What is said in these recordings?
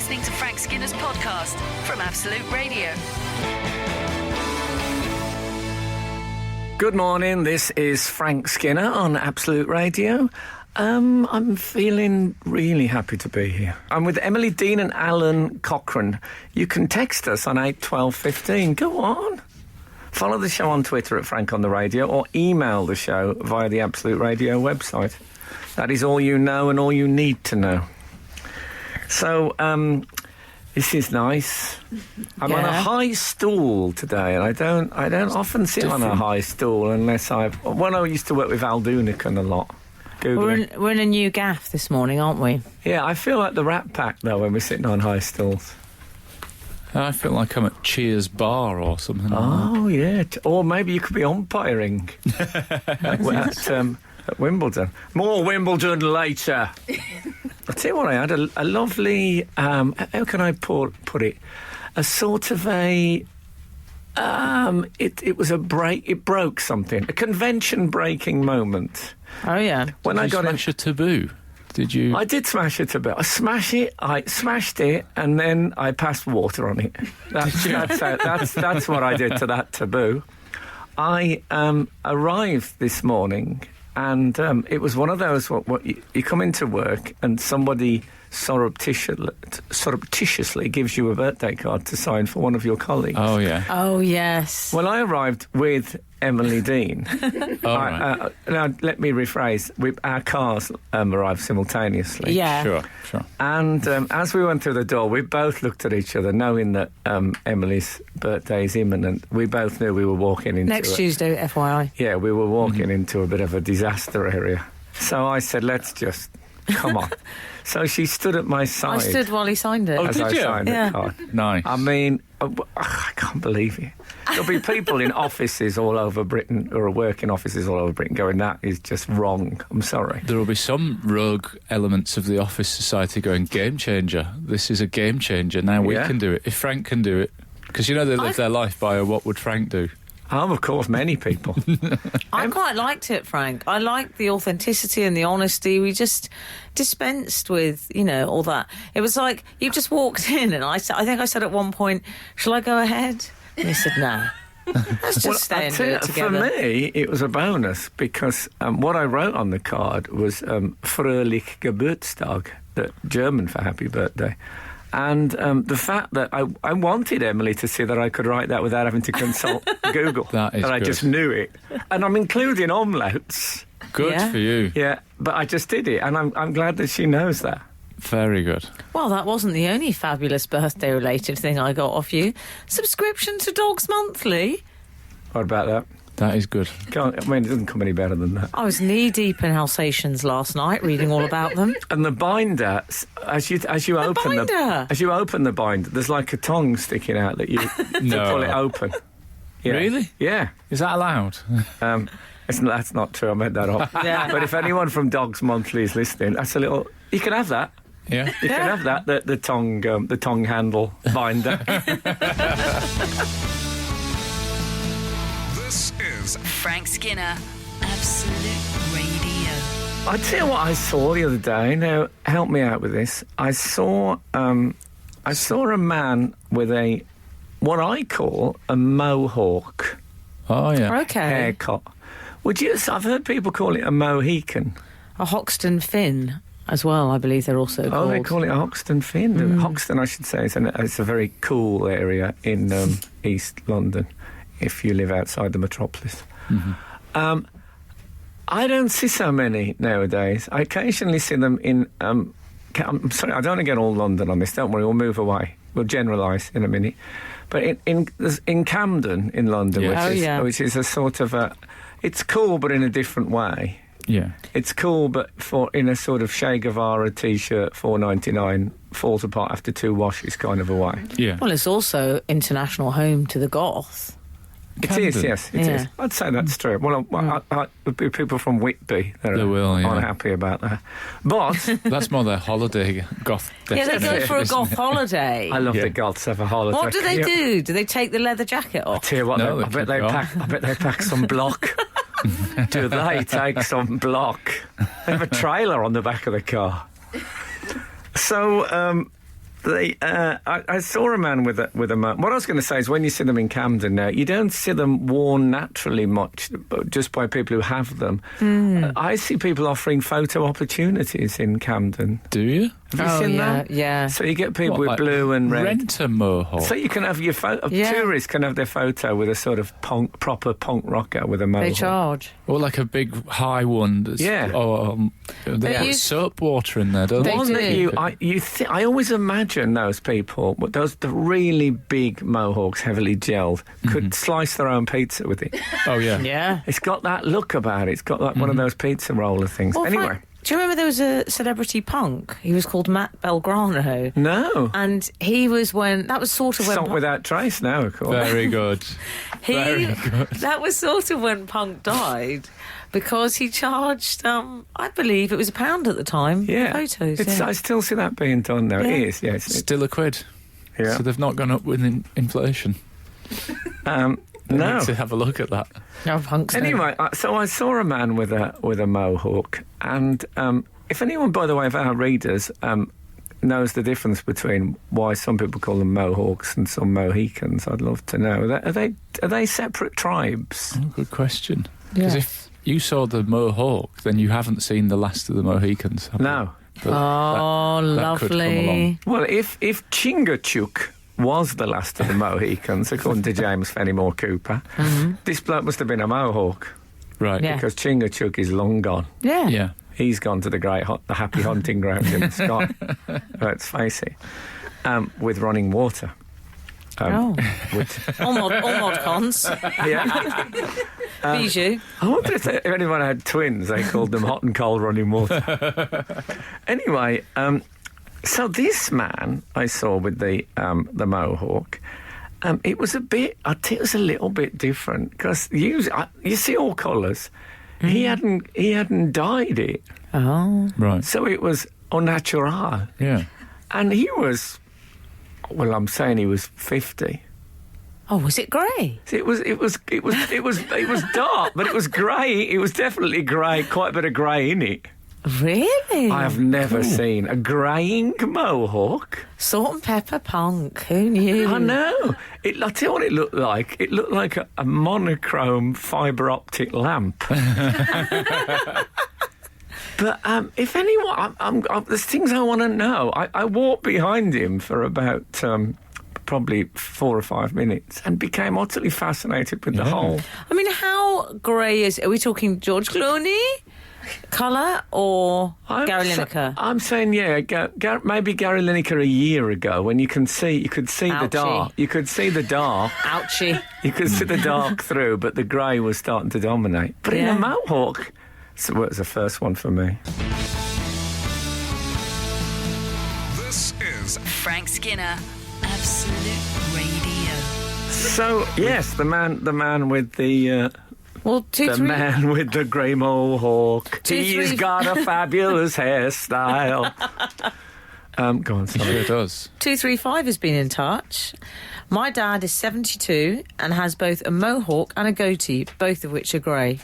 listening to Frank Skinner's podcast from Absolute Radio. Good morning, this is Frank Skinner on Absolute Radio. I'm feeling really happy to be here. I'm with Emily Dean and Alan Cochrane. You can text us on 81215. Go on. Follow the show on Twitter at Frank on the Radio or email the show via the Absolute Radio website. That is all you know and all you need to know. So, this is nice. I'm on a high stool today, and I don't often sit on a high stool unless I used to work with Al Dunican a lot. We're in a new gaff this morning, aren't we? Yeah, I feel like the Rat Pack, though, when we're sitting on high stools. I feel like I'm at Cheers Bar or something. Oh, yeah. Or maybe you could be umpiring at Wimbledon. More Wimbledon later. I'll tell you what, I had a lovely, how can I put it? A sort of a, it was a break, it broke something. A convention-breaking moment. Oh, yeah. Did you smash a taboo? Did you? I did smash a taboo. I smashed it, and then I passed water on it. That's what I did to that taboo. I arrived this morning, and it was one of those what you come into work and somebody surreptitiously gives you a birthday card to sign for one of your colleagues. Oh, yeah. Oh, yes. Well, I arrived with Emily Dean. Right. Now, let me rephrase. Our cars arrived simultaneously. Yeah. Sure. And as we went through the door, we both looked at each other, knowing that Emily's birthday is imminent. We both knew we were walking into Next Tuesday, FYI. Yeah, we were walking into a bit of a disaster area. So I said, let's just come on. So she stood at my side. I stood while he signed it. As did I you? signed the card. Nice. I mean, I can't believe it. There'll be people in offices all over Britain, or work in offices all over Britain, going, that is just wrong. I'm sorry. There will be some rogue elements of the office society going, game changer. This is a game changer. Now we can do it. If Frank can do it. Because, they live their life by what would Frank do? Oh, of course, many people. I quite liked it, Frank. I liked the authenticity and the honesty. We just dispensed with, all that. It was like, you just walked in, and I think I said at one point, shall I go ahead? And he said, no. Let's just stay and do it together. For me, it was a bonus, because what I wrote on the card was Fröhlich Geburtstag, German for happy birthday. And the fact that I wanted Emily to see that I could write that without having to consult Google. That is and I good. just knew it. And I'm including omelettes. Good for you. Yeah, but I just did it, and I'm glad that she knows that. Very good. Well, that wasn't the only fabulous birthday-related thing I got off you. Subscription to Dogs Monthly. What about that? That is good. It doesn't come any better than that. I was knee-deep in Alsatians last night, reading all about them. And the binder, as you open the binder, there's like a tongue sticking out that you to pull it open. Yeah. Really? Yeah. Is that allowed? That's not true. I made that up. Yeah. But if anyone from Dogs Monthly is listening, that's a little. You can have that. Yeah. You can have that. The tongue handle binder. This is Frank Skinner, Absolute Radio. I tell you what I saw the other day. Now, help me out with this. I saw a man with what I call a Mohawk Oh, yeah. Okay. haircut. I've heard people call it a Mohican. A Hoxton Finn as well, I believe they're also called. Oh, they call it Hoxton Finn. Hoxton, I should say, it's a very cool area in East London, if you live outside the metropolis. Mm-hmm. I don't see so many nowadays. I occasionally see them in... I'm sorry, I don't want to get all London on this. Don't worry, we'll move away. We'll generalise in a minute. But in Camden, in London, Yes. which is a sort of a... It's cool, but in a different way. Yeah. It's cool, but in a sort of Che Guevara T-shirt, $4.99, falls apart after 2 washes kind of a way. Yeah. Well, it's also international home to the goth. It is, Camden. yes, it is. Yeah. I'd say that's true. Well, there'll be people from Whitby that There will, yeah. are unhappy about that. But That's more their holiday goth. Yeah, they go destination, for a isn't goth it? holiday. I love Yeah. the Goths have a holiday. What do they do? Do they take the leather jacket I off? tell you what, No, I bet they they pack. I bet they pack some block. Do they take some block? They have a trailer on the back of the car. So I saw a man with a Mohawk. What I was going to say is, when you see them in Camden now, you don't see them worn naturally much, just by people who have them. I see people offering photo opportunities in Camden. Do you? Have you seen that? Yeah. So you get people with blue and red. Rent a Mohawk. So you can have your tourists can have their photo with a sort of proper punk rocker with a Mohawk. They charge. Or like a big high one. That's, Yeah. They put soap water in there, don't they? One that I always imagine those people, the really big Mohawks, heavily gelled, could slice their own pizza with it. Oh, yeah. Yeah. It's got that look about it. It's got like one of those pizza roller things. Well, anyway. do you remember there was a celebrity punk? He was called Matt Belgrano. No. And he was that was sort of when... Salt without trace now, of course. Very good. Very good. That was sort of when punk died, because he charged, I believe it was £1 at the time, Yeah. for photos. I still see that being done now. Yeah. It is, yes. Still a quid. Yeah. So they've not gone up with inflation. They No. need to have a look at that. No, punks. Anyway, so I saw a man with a Mohawk, and if anyone, by the way, of our readers knows the difference between why some people call them Mohawks and some Mohicans, I'd love to know. Are they separate tribes? Oh, good question. Because Yes. if you saw the Mohawk, then you haven't seen the last of the Mohicans. Have No. you? But that could come along. Lovely. Well, if Chingachgook was the last of the Mohicans, according to James Fenimore Cooper, this bloke must have been a Mohawk, Right. Yeah. because Chingachgook is long gone. Yeah. Yeah. He's gone to the the happy hunting ground in the sky. Let's face it, with running water. With, All mod cons. yeah. Bijou. I wonder if anyone had twins, they called them hot and cold running water. Anyway, so this man I saw with the Mohawk, it was I think it was a little bit different, because you see all colours. He hadn't dyed it, Oh. Right. so it was au natural, Yeah. and he was. Well, I'm saying he was 50. Oh, was it grey? It was dark, but it was grey. It was definitely grey. Quite a bit of grey in it. Really? I have never seen a greying Mohawk. Salt and pepper punk. Who knew? I know. I'll tell you what it looked like. It looked like a monochrome fibre optic lamp. But if anyone, there's things I want to know. I walked behind him for about probably 4 or 5 minutes and became utterly fascinated with the whole. I mean, how grey are we talking George Clooney colour or Gary Lineker? I'm saying, maybe Gary Lineker a year ago, when you could see the Ouchie. dark. You could see the dark. Ouchie. You could see the dark through, but the grey was starting to dominate. But in a Mohawk, so it was the first one for me. This is Frank Skinner, Absolute Radio. So yes, the man with the. Well, The man with the grey Mohawk. He's 3 got a fabulous hairstyle. Go on, He sorry. sure does. 235 has been in touch. My dad is 72 and has both a mohawk and a goatee, both of which are grey.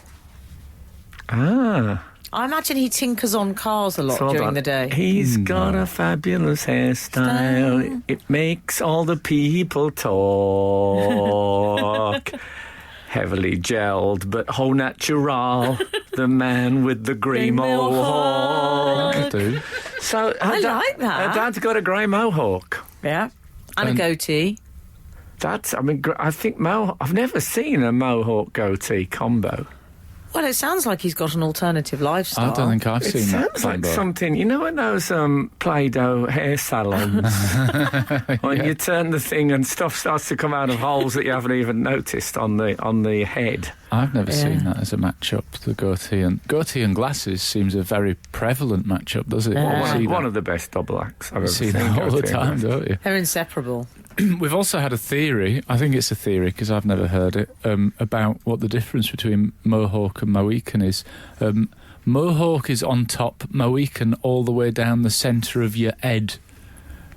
Ah. I imagine he tinkers on cars a lot So hold during on. the day. He's got a fabulous hairstyle. It makes all the people talk. Heavily gelled, but au natural. The man with the grey mohawk. I do. So I like that. Her dad's got a grey mohawk. Yeah. And a And- goatee. I think I've never seen a mohawk goatee combo. Well, it sounds like he's got an alternative lifestyle. I don't think I've It seen that. sounds like combo. something, you know, in those Play-Doh hair salons, when you turn the thing and stuff starts to come out of holes that you haven't even noticed on the head. I've never seen that as a matchup. The goatee and glasses seems a very prevalent matchup, does it? Yeah. One of the best double acts I've ever You see seen. that all the goatee and time, glasses. don't you? They're inseparable. We've also had a theory, I think it's a theory because I've never heard it, about what the difference between Mohawk and Mohican is. Mohawk is on top, Mohican all the way down the centre of your head,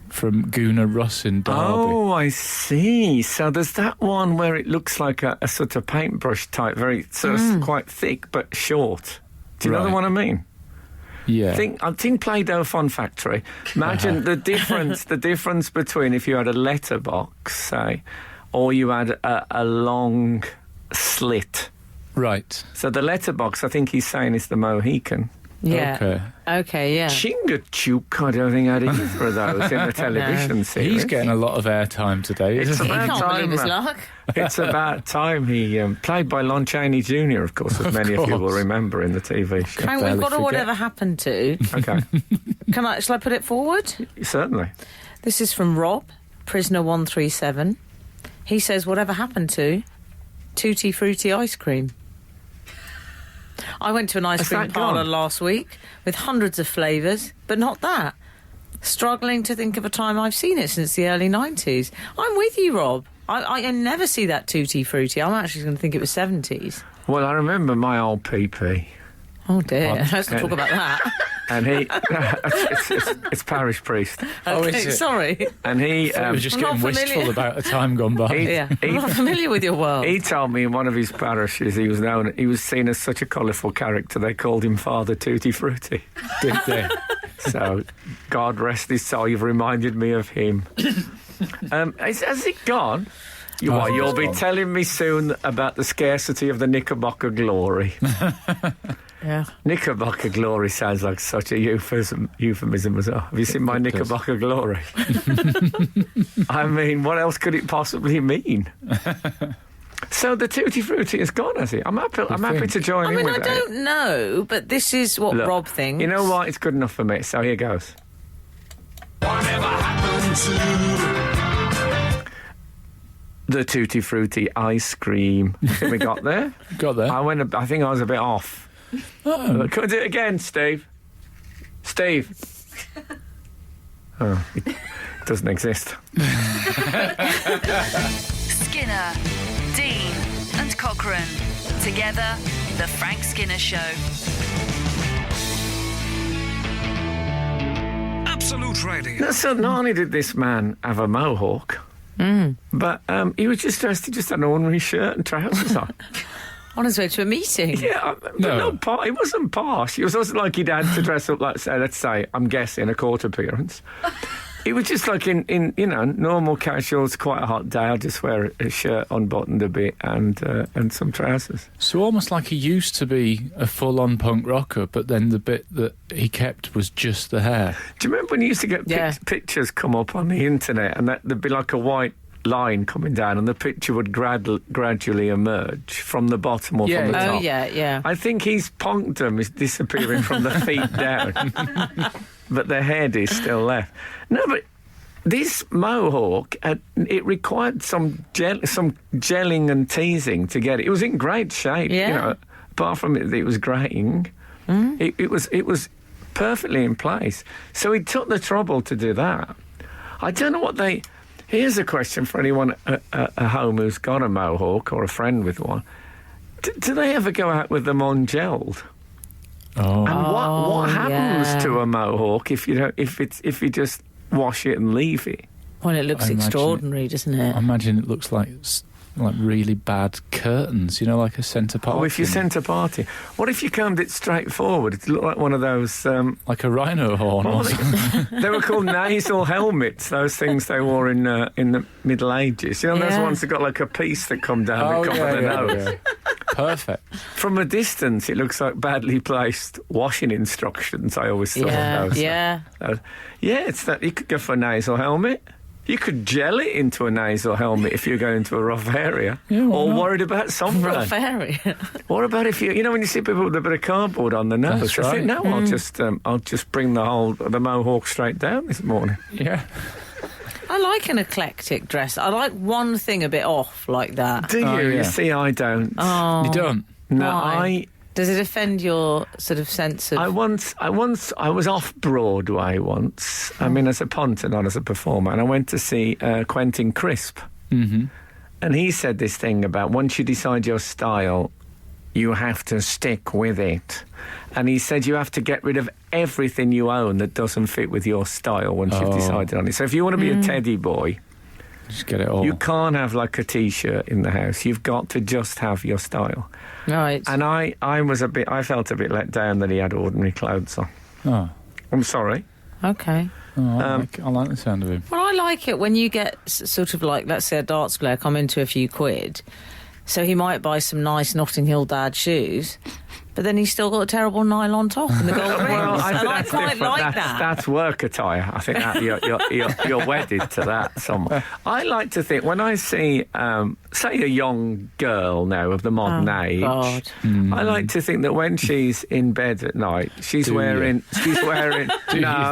from Gunnar Russ in Derby. Oh, I see. So there's that one where it looks like a sort of paintbrush type, very sort of quite thick but short. Do you know the Right. one I mean? Yeah. I think Play-Doh Fun Factory. Imagine the difference between if you had a letterbox, say, or you had a long slit. Right. So the letterbox, I think he's saying, is the Mohican. Yeah. Okay, yeah. Chingachgook, I don't think I had either of those in the television series. He's getting a lot of airtime today, It's isn't he? He about can't believe time. his luck. It's about time he played by Lon Chaney Jr., of course, as many of you will course. remember in the TV show. Frank, barely we've got to forget. whatever happened to. Okay, Shall I put it forward? certainly. This is from Rob, prisoner 137. He says, whatever happened to Tutti Frutti ice cream? I went to an ice Has cream that gone? parlour last week with hundreds of flavours, but not that. Struggling to think of a time I've seen it since the early 90s. I'm with you, Rob. I never see that Tutti Frutti. I'm actually going to think it was 70s. Well, I remember my old PP, Oh, dear. Let's not talk about that. and he... it's parish priest. Oh, is Okay, it? sorry. And he... I was just I'm getting not wistful familiar. about a time gone by. Yeah, I'm not familiar with your world. He told me in one of his parishes he was seen as such a colourful character they called him Father Tutti Frutti. Did they? So, God rest his soul, you've reminded me of him. Has it gone? You'll be telling me soon about the scarcity of the Knickerbocker glory. Yeah. Knickerbocker glory sounds like such a euphemism as well. Have you seen my It does. Knickerbocker glory? I mean, what else could it possibly mean? So the Tutti Frutti is gone, has it? I'm happy to join I in mean, with I that. don't know, but this is what Look, Rob thinks. You know what? It's good enough for me. So here goes. Whatever happened to The Tutti Frutti ice cream. I think we got there. Got there. I think I was a bit off. Oh. Can we do it again, Steve? Steve. Oh, it doesn't exist. Skinner, Dean, and Cochrane. Together, The Frank Skinner Show. Absolute Radio. Now, so not only did this man have a mohawk, but he was just dressed in just an ordinary shirt and trousers on. On his way to a meeting. Yeah, but No. he wasn't posh. It wasn't like he'd had to dress up like, say, let's say, I'm guessing, a court appearance. It was just like in normal casuals, quite a hot day. I'll just wear a shirt unbuttoned a bit and some trousers. So almost like he used to be a full-on punk rocker, but then the bit that he kept was just the hair. Do you remember when you used to get Yeah. pictures come up on the internet and there'd be like a white line coming down and the picture would gradually emerge from the bottom or Yeah. from the Oh, top? yeah. I think his punkdom is disappearing from the feet down, but the head is still left. No, but this mohawk, it required some gelling and teasing to get it. It was in great shape, Yeah. you know. Apart from it was graying. It was perfectly in place. So he took the trouble to do that. I don't know what they... Here's a question for anyone at home who's got a mohawk or a friend with one. Do they ever go out with them ungelled? Oh. And what happens yeah. to a mohawk if you just wash it and leave it? Well, it looks I imagine extraordinary, doesn't it? I imagine it looks like really bad curtains, you know, like a centre party. Oh, if you sent a party. What if you combed it straight forward? It looked like one of those... like a rhino horn or something. they were called nasal helmets, those things they wore in the Middle Ages. You know, those Yeah. ones that got like a piece that come down Oh, the top of the nose. yeah. Perfect. From a distance, it looks like badly placed washing instructions, I always thought. Yeah, those. yeah. Yeah, it's that. You could go for a nasal helmet. You could gel it into a nasal helmet if you're going into a rough area. Yeah, why or not? worried about sunburn. Rough area. What about if you know when you see people with a bit of cardboard on their nose? That's I think, right. no, I'll just bring the mohawk straight down this morning. Yeah. I like an eclectic dress. I like one thing a bit off like that. Do you? Oh, yeah. You see, I don't. Oh, You don't? No, why? Does it offend your sort of sense of... I was off Broadway once. I mean, as a punter, not as a performer, and I went to see Quentin Crisp, Mm-hmm. and he said this thing about once you decide your style, you have to stick with it. And he said you have to get rid of everything you own that doesn't fit with your style once you've Oh. decided on it. So if you want to be a teddy boy, Just get it all. you can't have like a T-shirt in the house. You've got to just have your style. Right. And I felt a bit let down that he had ordinary clothes on. Oh, I'm sorry. Okay. I like the sound of him. Well, I like it when you get sort of like, let's say, a darts player come into a few quid. So he might buy some nice Notting Hill dad shoes, but then he's still got a terrible nylon top and the gold rings. Well, I and think I that's quite different. like that. That's work attire. I think that you're wedded to that somewhat. I like to think when I see, say, a young girl now of the modern age, God. I like to think that when she's in bed at night, she's wearing. Do you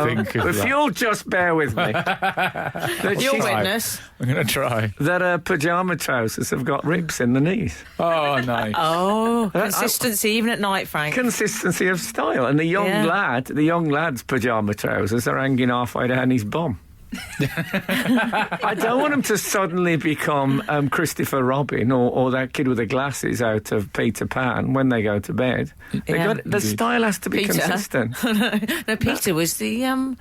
think of if that? you'll just bear with me, that Your she's- witness. I'm going to try. that her pyjama trousers have got rips in the knees. Oh, nice. Oh, consistency even at night, Frank. Consistency of style, and the young lad's pyjama trousers are hanging halfway down his bum. I don't want him to suddenly become Christopher Robin or that kid with the glasses out of Peter Pan when they go to bed. The style has to be Peter. consistent. No, Peter was the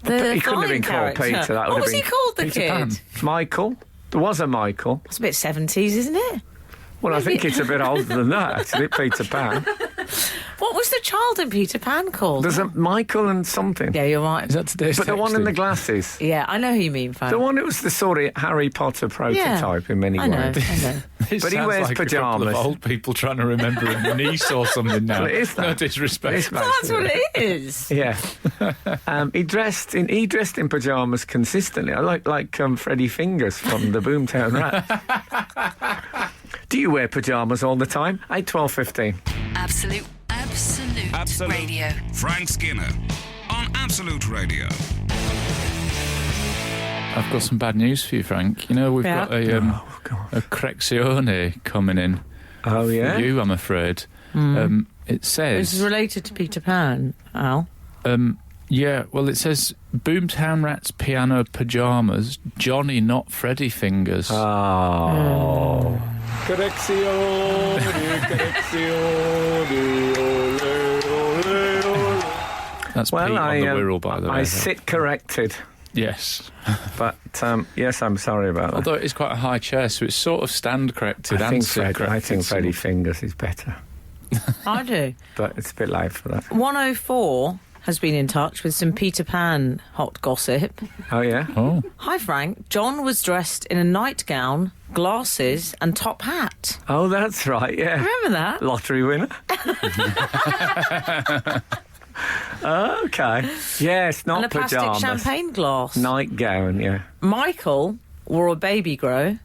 He couldn't have flying been called character. Peter. That would What have was he been called, the Peter kid? Pan. Michael. There was a Michael. It's a bit 70s, isn't it? Well, I think it's a bit older than that, actually, Peter Pan. What was the child in Peter Pan called? There's a Michael and something. Yeah, you're right. Is that today's But the one in texting? the glasses. Yeah, I know who you mean, Frank. The one who was the sort of Harry Potter prototype in many I know, ways. I know. It But he sounds wears like a couple pyjamas. of old people trying to remember him when he saw something now. Well, it is that. No disrespect. It's That's what it is. Yeah, he dressed in pajamas consistently. I like Freddie Fingers from the Boomtown Rats. Do you wear pajamas all the time? 8, 12, 15. Absolute Radio. Frank Skinner on Absolute Radio. I've got some bad news for you, Frank. You know, we've Yeah. got a Crexione coming in Oh, yeah? for you, I'm afraid. It This says... is related to Peter Pan, Al. Yeah, well, it says Boomtown Rats piano pyjamas, Johnny, not Freddie Fingers. Oh. That's Well, Pete on the Wirral, by the way. I sit corrected. Yes. But, yes, I'm sorry about that. Although it is quite a high chair, so it's sort of stand corrected I and think, sit corrected. I think Freddie Fingers is better. I do. But it's a bit late for that. 104 has been in touch with some Peter Pan hot gossip. Oh, yeah? Oh. Hi, Frank. John was dressed in a nightgown, glasses, and top hat. Oh, that's right, yeah. Remember that? Lottery winner? Okay. Yes, not And a plastic pyjamas. champagne glass. Nightgown, yeah. Michael wore a baby grow.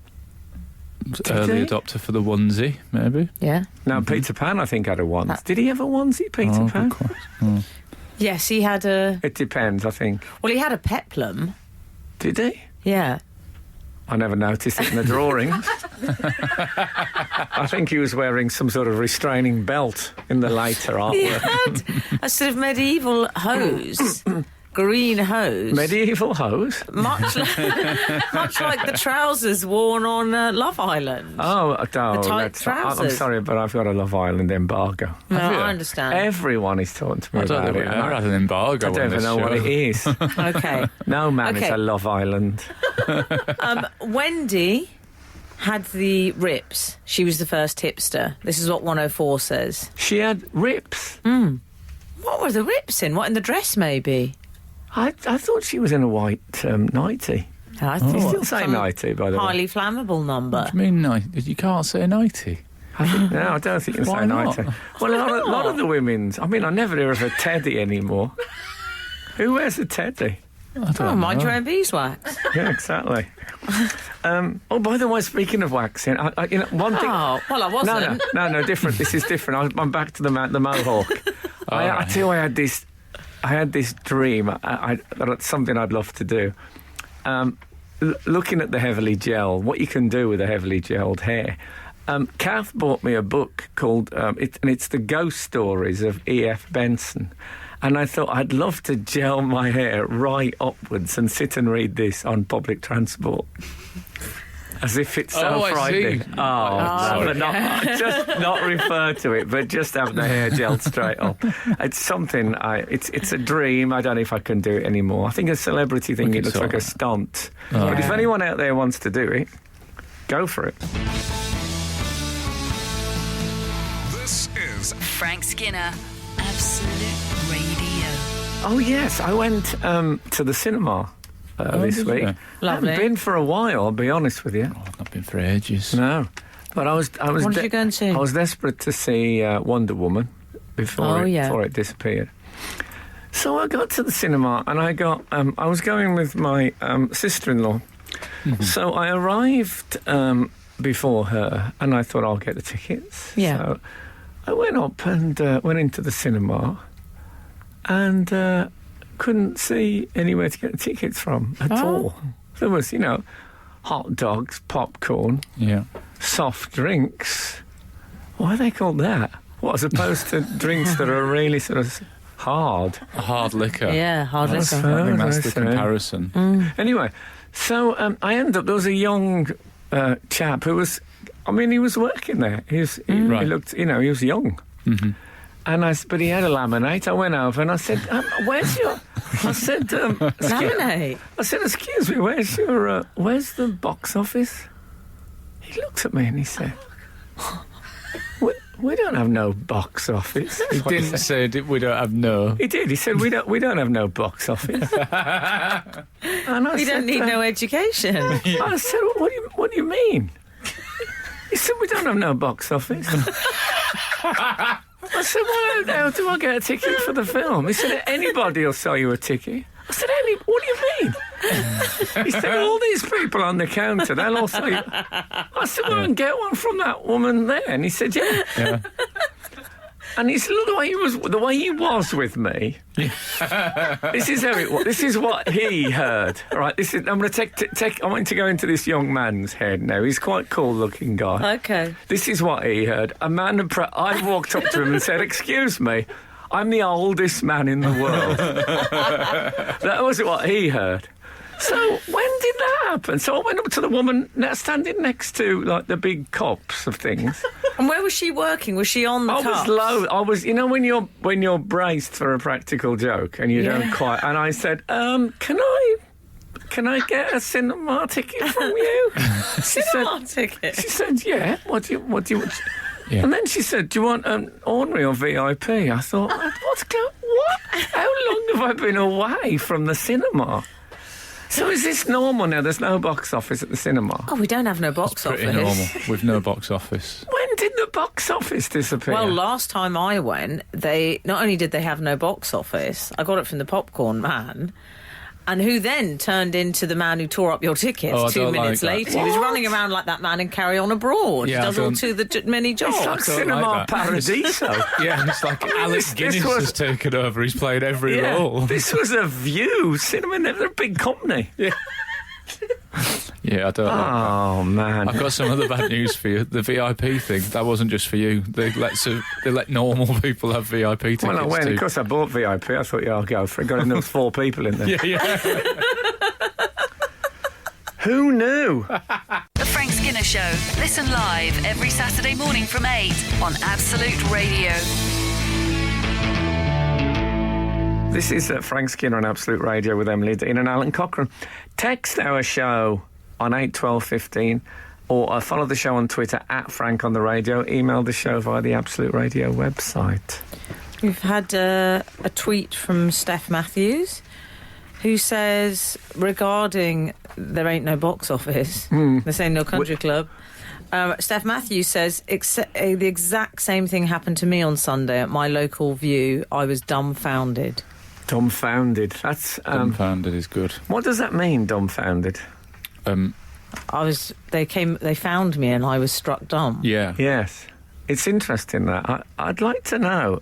Early he? adopter for the onesie, maybe. Yeah. Now, Peter Pan, I think, had a onesie. Did he have a onesie, Peter Oh, Pan? good question. Yes, he had a... It depends, I think. Well, he had a peplum. Did he? Yeah. I never noticed it in the drawings. I think he was wearing some sort of restraining belt in the later He artwork. had a sort of medieval hose. Green hose. Medieval hose? Much like the trousers worn on Love Island. Oh, tight that's I'm trousers. sorry, but I've got a Love Island embargo. No, Have you? I understand. Everyone is talking to me I don't about think it. we've ever had an embargo I don't on even this know show. what it is. Okay. No man is Okay. a Love Island. Wendy had the rips. She was the first hipster. This is what 104 says. She had rips. What were the rips in? What, in the dress, maybe? I thought she was in a white nightie. I You thought. still say some nightie, by the way. Highly flammable number. What do you mean, you can't say 90? No, I don't think you can Why say not? nightie. Well, a lot of the women's... I mean, I never hear of a teddy anymore. Who wears a teddy? I don't Oh, mind know. your own beeswax. Yeah, exactly. Oh, by the way, speaking of waxing, one thing... Oh, well, I wasn't. No, different. This is different. I'm back to the Mohawk. I tell you, I had this dream. That's something I'd love to do. Looking at the heavily gelled, what you can do with a heavily gelled hair. Kath bought me a book called, it's The Ghost Stories of E.F. Benson. And I thought I'd love to gel my hair right upwards and sit and read this on public transport. As if it's so Oh, I frightening. see. But just not refer to it, but just have the hair gelled straight up. It's something. It's a dream. I don't know if I can do it anymore. I think a celebrity thing. We It could looks like a sort stunt. But if anyone out there wants to do it, go for it. This is Frank Skinner, Absolute Radio. Oh, yes, I went to the cinema this did week. you? I Lovely. haven't been for a while, I'll be honest with you. Oh, I've not been for ages. No. But I was What did you go and see? I was desperate to see Wonder Woman before it disappeared. So I got to the cinema and I was going with my sister-in-law. So I arrived before her and I thought I'll get the tickets. Yeah. So I went up and went into the cinema and couldn't see anywhere to get the tickets from at all. There was, hot dogs, popcorn, Yeah. soft drinks. Why are they called that? What, as opposed to drinks that are really sort of hard? A hard liquor. Yeah, hard That's liquor. fair. I think that's I the see. comparison. Anyway, so I ended up, there was a young chap who was, he was working there. He Right. looked, he was young. And but he had a laminate. I went over and I said, where's your... I said, Laminate. I said, excuse me, where's the box office? He looked at me and he said, we don't have no box office. He didn't say we don't have no. He did. He said, we don't have no box office. And I We don't need no education. I said, what do you mean? He said, we don't have no box office. I said, well, how do I get a ticket for the film? He said, anybody will sell you a ticket. I said, what do you mean? He said, all these people on the counter, they'll all sell you. I said, well, and get one from that woman there. And he said, yeah. And he said, look, the way he was with me. This is how it was. This is what he heard. All right, I'm going to take. I want to go into this young man's head now. He's quite cool-looking guy. Okay. This is what he heard. I walked up to him and said, excuse me, I'm the oldest man in the world. That was what he heard. So when did that happen? So I went up to the woman standing next to the big cups of things. And where was she working? Was she on the I cups? was low. I was, when you're braced for a practical joke and you don't quite. And I said, can I get a cinema ticket from you? Cinema ticket? She said, yeah. What do you? Yeah. And then she said, do you want an ordinary or VIP? I thought, what? How long have I been away from the cinema? So is this normal now? There's no box office at the cinema. Oh, we don't have no box Pretty office. normal. With no box office. When did the box office disappear? Well, last time I went, they not only did they have no box office, I got it from the popcorn man, and who then turned into the man who tore up your tickets Oh, I 2 don't minutes like that. later. He was running around like that man in Carry On Abroad. Yeah, He I does all don't- many jobs. It's like don't Cinema like that. Paradiso. Yeah, it's like Alec this Guinness was- has taken over. He's played every role. This was a View cinema. They're a big company. Yeah, I don't know. Oh man! I've got some other bad news for you. The VIP thing, that wasn't just for you. They let normal people have VIP tickets Well, I went. too. Of course, I bought VIP. I thought, I'll go for it. Got there was 4 people in there. Yeah. Who knew? The Frank Skinner Show. Listen live every Saturday morning from 8 on Absolute Radio. This is Frank Skinner on Absolute Radio with Emily Dean and Alan Cochrane. Text our show on 81215 or follow the show on Twitter at Frank on the Radio. Email the show via the Absolute Radio website. We've had a tweet from Steph Matthews, who says, regarding there ain't no box office, this ain't no country club, Steph Matthews says, the exact same thing happened to me on Sunday at my local View. I was dumbfounded. Dumbfounded. That's Dumbfounded is good. what does that mean? Dumbfounded. They found me and I was struck dumb. Yeah. Yes, it's interesting that. I'd like to know.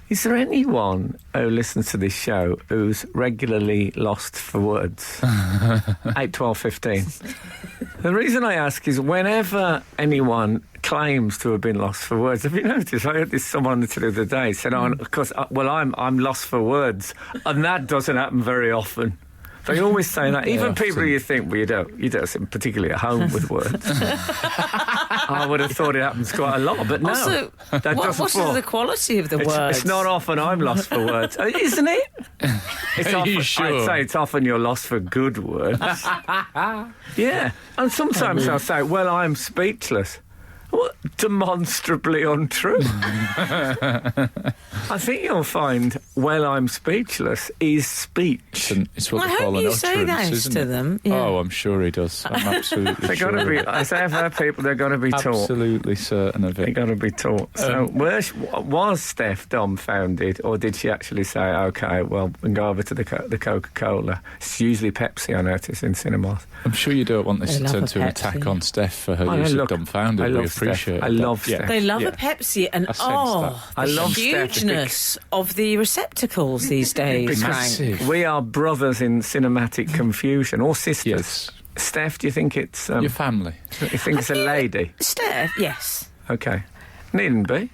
Is there anyone who listens to this show who's regularly lost for words? 8, 12, 15. The reason I ask is whenever anyone claims to have been lost for words, have you noticed? I heard someone on the telly the other day said, of course, I'm lost for words. And that doesn't happen very often. They always say that. Even people you think, well, you don't seem particularly at home with words. I would have thought it happens quite a lot, but no. Also, that what doesn't is fall. the quality of the words? It's not often I'm lost for words, isn't it? It's Are often, you sure? I'd say it's often you're lost for good words. Yeah, and sometimes I'll say, well, I'm speechless. Well, demonstrably untrue. I think you'll find "Well, I'm speechless" is speech. It's what I they call hope an you say utterance, that isn't to it? them. Yeah. Oh, I'm sure he does. I'm absolutely They're sure. got to be. As I've heard people, they're going to be taught. Absolutely certain of They're it. going to be taught. So, was Steph dumbfounded, or did she actually say, "Okay, well, and go over to the Coca-Cola"? It's usually Pepsi, I notice, in cinemas. I'm sure you don't want this They to love turn a to an Pepsi. attack on Steph for her Oh, use look, of dumbfounded. I We love Steph. appreciate I that. love Steph. They love Yeah. a Pepsi, and I sensed that. I the love Steph. hugeness of the receptacles these days, Frank. Massive. We are brothers in cinematic confusion, or sisters. Yes. Steph, do you think it's? Your family. You think it's a lady? Steph, yes. Okay, needn't be.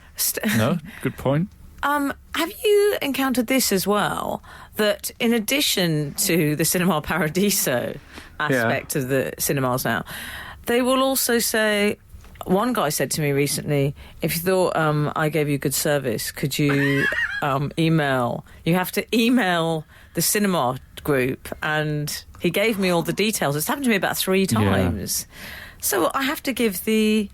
No? Good point. Have you encountered this as well? That in addition to the Cinema Paradiso aspect of the cinemas now, they will also say. One guy said to me recently, if you thought I gave you good service, could you email? You have to email the cinema group, and he gave me all the details. It's happened to me about 3 times. So I have to give the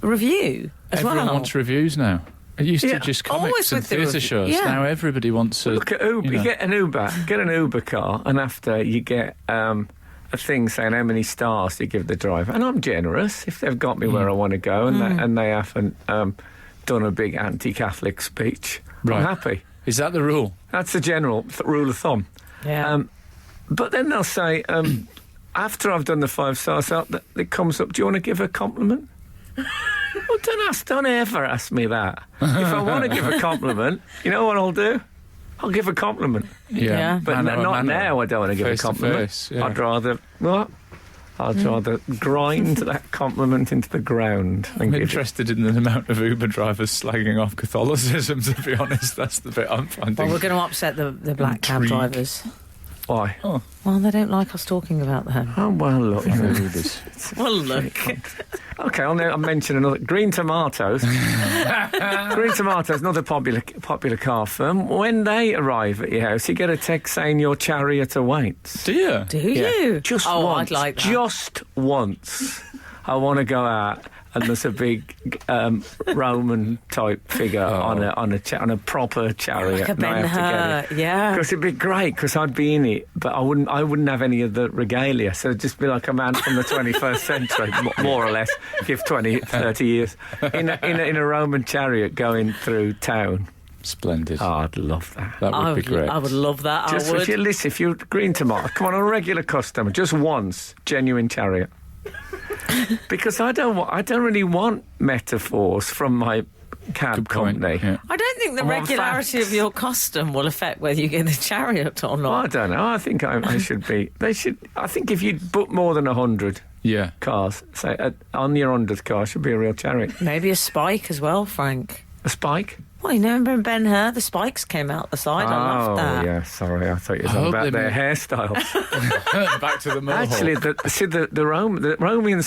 review as Everyone well. wants reviews now. It used Yeah. to just Always comics and with the theatre review- shows. yeah. Now everybody wants to... Look at Uber. You get an Uber car, and after you get a thing saying how many stars you give the driver. And I'm generous if they've got me where I want to go, and they haven't done a big anti-Catholic speech. Right. I'm happy. Is that the rule? That's the general rule of thumb. Yeah. But then they'll say, after I've done the 5 stars up, it comes up, do you want to give a compliment? Well, don't ever ask me that. If I want to give a compliment, you know what I'll do? I'll give a compliment. Yeah. But Mano a not mano. now, I don't want to give Face a to compliment. face, yeah. I'd rather grind that compliment into the ground. I'm And give it. interested in the amount of Uber drivers slagging off Catholicism, to be honest. That's the bit I'm finding. Well, we're going to upset the black cab Intrigue. drivers. Why? Well, they don't like us talking about them. Oh, well, look. You know, Ubers. Well, look. Okay, I'll mention another. Green Tomatoes. Green Tomatoes, another popular car firm. When they arrive at your house, you get a text saying your chariot awaits. Do you? Do you? Just oh, once. I'd like that. Just once. I want to go out and there's a big Roman type figure on a proper chariot. Like a and I have to Ben-Hur, get it. yeah. Because it'd be great, because I'd be in it, but I wouldn't have any of the regalia. So it'd just be like a man from the 21st century, more or less. Give 20, 30 years in a Roman chariot going through town. Splendid. Oh, I'd love that. That would be great. I would love that. Just I would. if you're Green Tomato, come on, a regular customer, just once, genuine chariot. Because I don't really want metaphors from my cab Good point. company. Yeah. I don't think the I want regularity facts. of your custom will affect whether you get the chariot or Well, I not. don't know. I think I should be. They should. I think if you book more than 100 Yeah. cars, say on your 100th car, should be a real chariot. Maybe a spike as well, Frank. A spike. Well, you remember in Ben-Hur, the spikes came out the side. I loved that. Oh, yeah. Sorry, I thought you were I talking hope about they their make- hairstyles. Back to the Mohawk. Actually, the Roman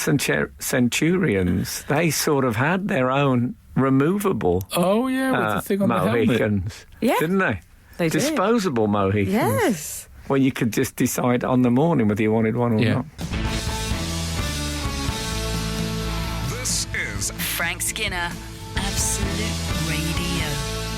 centurions, they sort of had their own removable Oh, yeah, with the thing on the helmet. Mohicans, Yeah. didn't they? They did. Disposable Mohicans. Yes. Where you could just decide on the morning whether you wanted one or Yeah. not. This is Frank Skinner, Absolute Radio.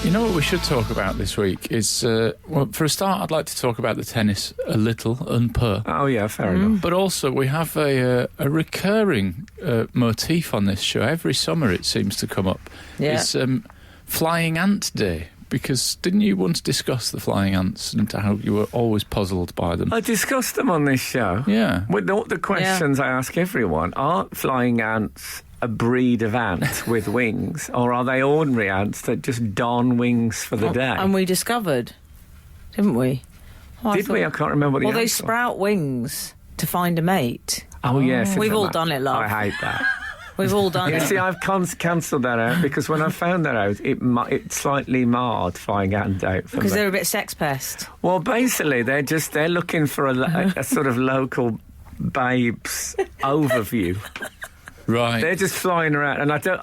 You know what we should talk about this week is, well, for a start, I'd like to talk about the tennis a little, un peu. Oh, yeah, fair enough. But also, we have a recurring motif on this show. Every summer it seems to come up. Yeah. It's Flying Ant Day. Because didn't you once discuss the flying ants and how you were always puzzled by them? I discussed them on this show. Yeah. With the questions I ask everyone. Are flying ants a breed of ant with wings, or are they ordinary ants that just don wings for the day? And we discovered, didn't we? Oh, Did we? I can't remember what the Well, they answer was. sprout wings to find a mate. Oh, yes. We've isn't all that- done it, love. I hate that. We've all done You it. see, I've cancelled that out because when I found that out, it slightly marred flying ant out for Because me. they're a bit sex pest. Well, basically, they're looking for a sort of local babes overview. Right. They're just flying around, and I don't.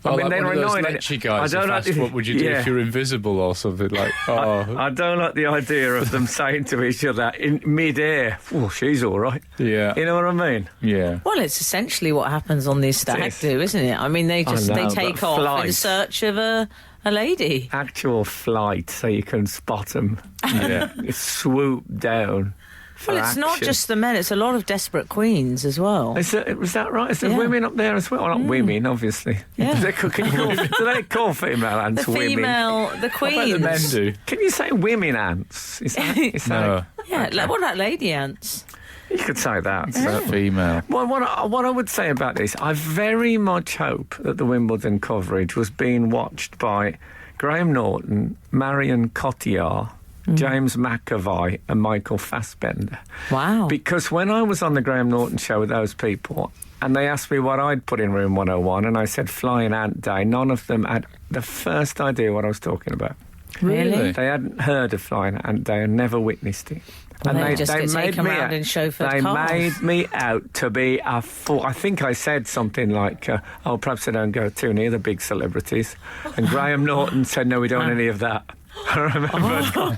Well, like they're one of those annoying. lechy guys. I don't If asked, like- what would you do yeah. if you're invisible or something like? Oh, I don't like the idea of them saying to each other in mid-air, "Oh, she's all right." yeah, You know what I mean? yeah. Well, it's essentially what happens on these stag It is. do, isn't it? I mean, they just know, they but take off flight. in search of a lady. Actual flight, so you can spot them. Yeah. Swoop down. For Well, it's not action. just the men; it's a lot of desperate queens as well. Was that right? Is there Yeah. women up there as well? Well, not women, obviously. Yeah. Do they call female ants The women? female, the I bet queens. the men do. Can you say women ants? Is that No, Yeah, like, what about lady ants? you could say that. So. female. Well, what I would say about this, I very much hope that the Wimbledon coverage was being watched by Graham Norton, Marion Cotillard, James McAvoy and Michael Fassbender. Wow. Because when I was on the Graham Norton show with those people, and they asked me what I'd put in Room 101, and I said Flying Ant Day, none of them had the first idea what I was talking about. Really? They hadn't heard of Flying Ant Day and never witnessed it. Well, and they just get taken me round out- in chauffeured They cars. made me out to be a fool. I think I said something like, "Oh, perhaps I don't go too near the big celebrities." And Graham Norton said, "No, we don't want any of that." I remember.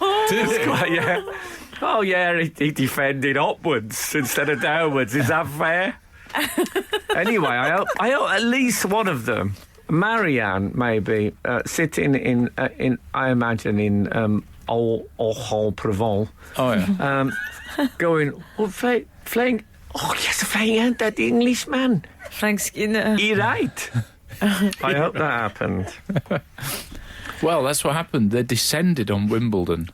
Yeah. Oh, yeah. He defended upwards instead of downwards. Is that fair? Anyway, I hope at least one of them, Marianne, maybe sitting in I imagine in Hall Provence. Oh yeah. Going, flying, oh yes, flying out that Englishman. Frank Skinner. He right. I hope that happened. Well, that's what happened. They descended on Wimbledon.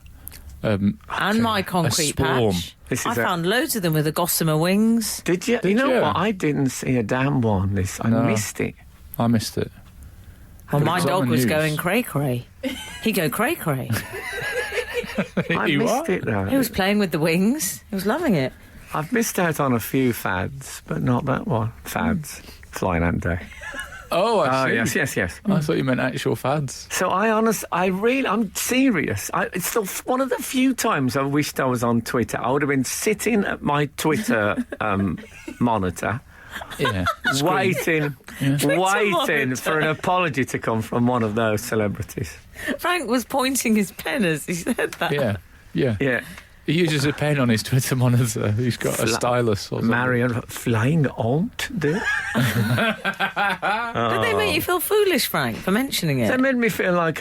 And my concrete swarm. patch. This I is a- found loads of them with the gossamer wings. Did you? Did you know you? what? I didn't see a damn one. I No. missed it. I missed it. Well, But my it was on dog the was news. going cray-cray. He go cray-cray. I You missed what? it though. He was playing with the wings. He was loving it. I've missed out on a few fads, but not that one. Fads. Flying Ant Day. Oh, I see. yes. I thought you meant actual fads. So I'm serious. It's still one of the few times I wished I was on Twitter. I would have been sitting at my Twitter monitor, Yeah. waiting monitor. for an apology to come from one of those celebrities. Frank was pointing his pen as he said that. Yeah. Yeah. Yeah. He uses a pen on his Twitter monitor. He's got a stylus or something. Marion Flying Aunt, do? Did they make you feel foolish, Frank, for mentioning it? That made me feel like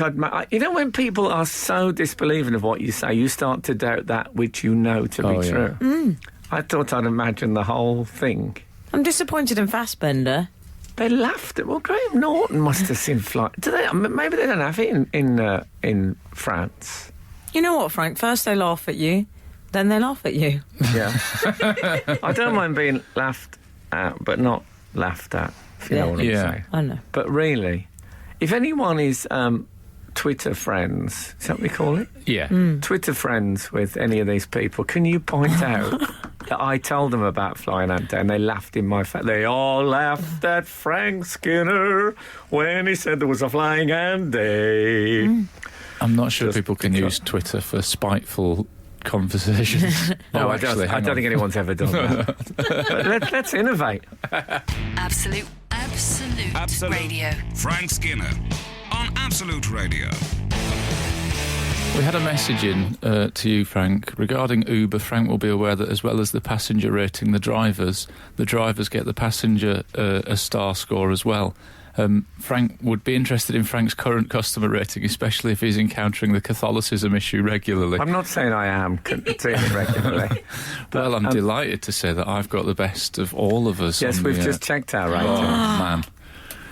you know, when people are so disbelieving of what you say, you start to doubt that which you know to be Oh, yeah. true. I thought I'd imagined the whole thing. I'm disappointed in Fassbender. They laughed at. Well, Graham Norton must have seen fly. Do they? Maybe they don't have it in France. You know what, Frank? First they laugh at you, then they laugh at you. Yeah. I don't mind being laughed at, but not laughed at. If you know what I'm Yeah. saying. I know. But really, if anyone is Twitter friends, is that what we call it? Yeah. Twitter friends with any of these people, can you point out that I told them about Flying Ant Day and they laughed in my face? They all laughed at Frank Skinner when he said there was a Flying Ant Day. I'm not sure Just people can because- use Twitter for spiteful conversations. No, Oh, I actually, don't hang think on. anyone's ever done that. But let's innovate. Absolute Radio. Frank Skinner on Absolute Radio. We had a message in to you, Frank, regarding Uber. Frank will be aware that as well as the passenger rating the drivers get the passenger a star score as well. Frank would be interested in Frank's current customer rating, especially if he's encountering the Catholicism issue regularly. I'm not saying I am doing it regularly. Well, I'm delighted to say that I've got the best of all of us. Yes, on we've the, just checked our rating. Oh, man.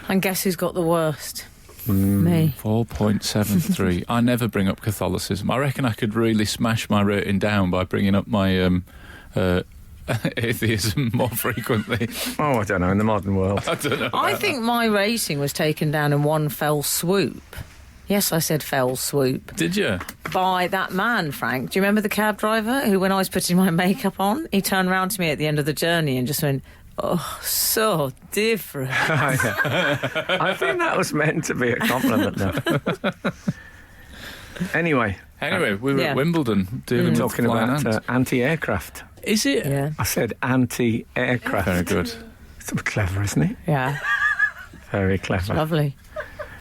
And guess who's got the worst? Me. 4.73. I never bring up Catholicism. I reckon I could really smash my rating down by bringing up my atheism more frequently. Oh, I don't know, in the modern world. I don't know. I think my rating was taken down in one fell swoop. Yes, I said fell swoop. Did you? By that man, Frank. Do you remember the cab driver who, when I was putting my makeup on, he turned round to me at the end of the journey and just went, "Oh, so different." I think that was meant to be a compliment, though. Anyway, Anyway, we were Yeah. at Wimbledon doing with talking flying about ants. anti-aircraft. Is it? Yeah, I said anti-aircraft. Very good. It's clever, isn't it? yeah, Very clever. lovely.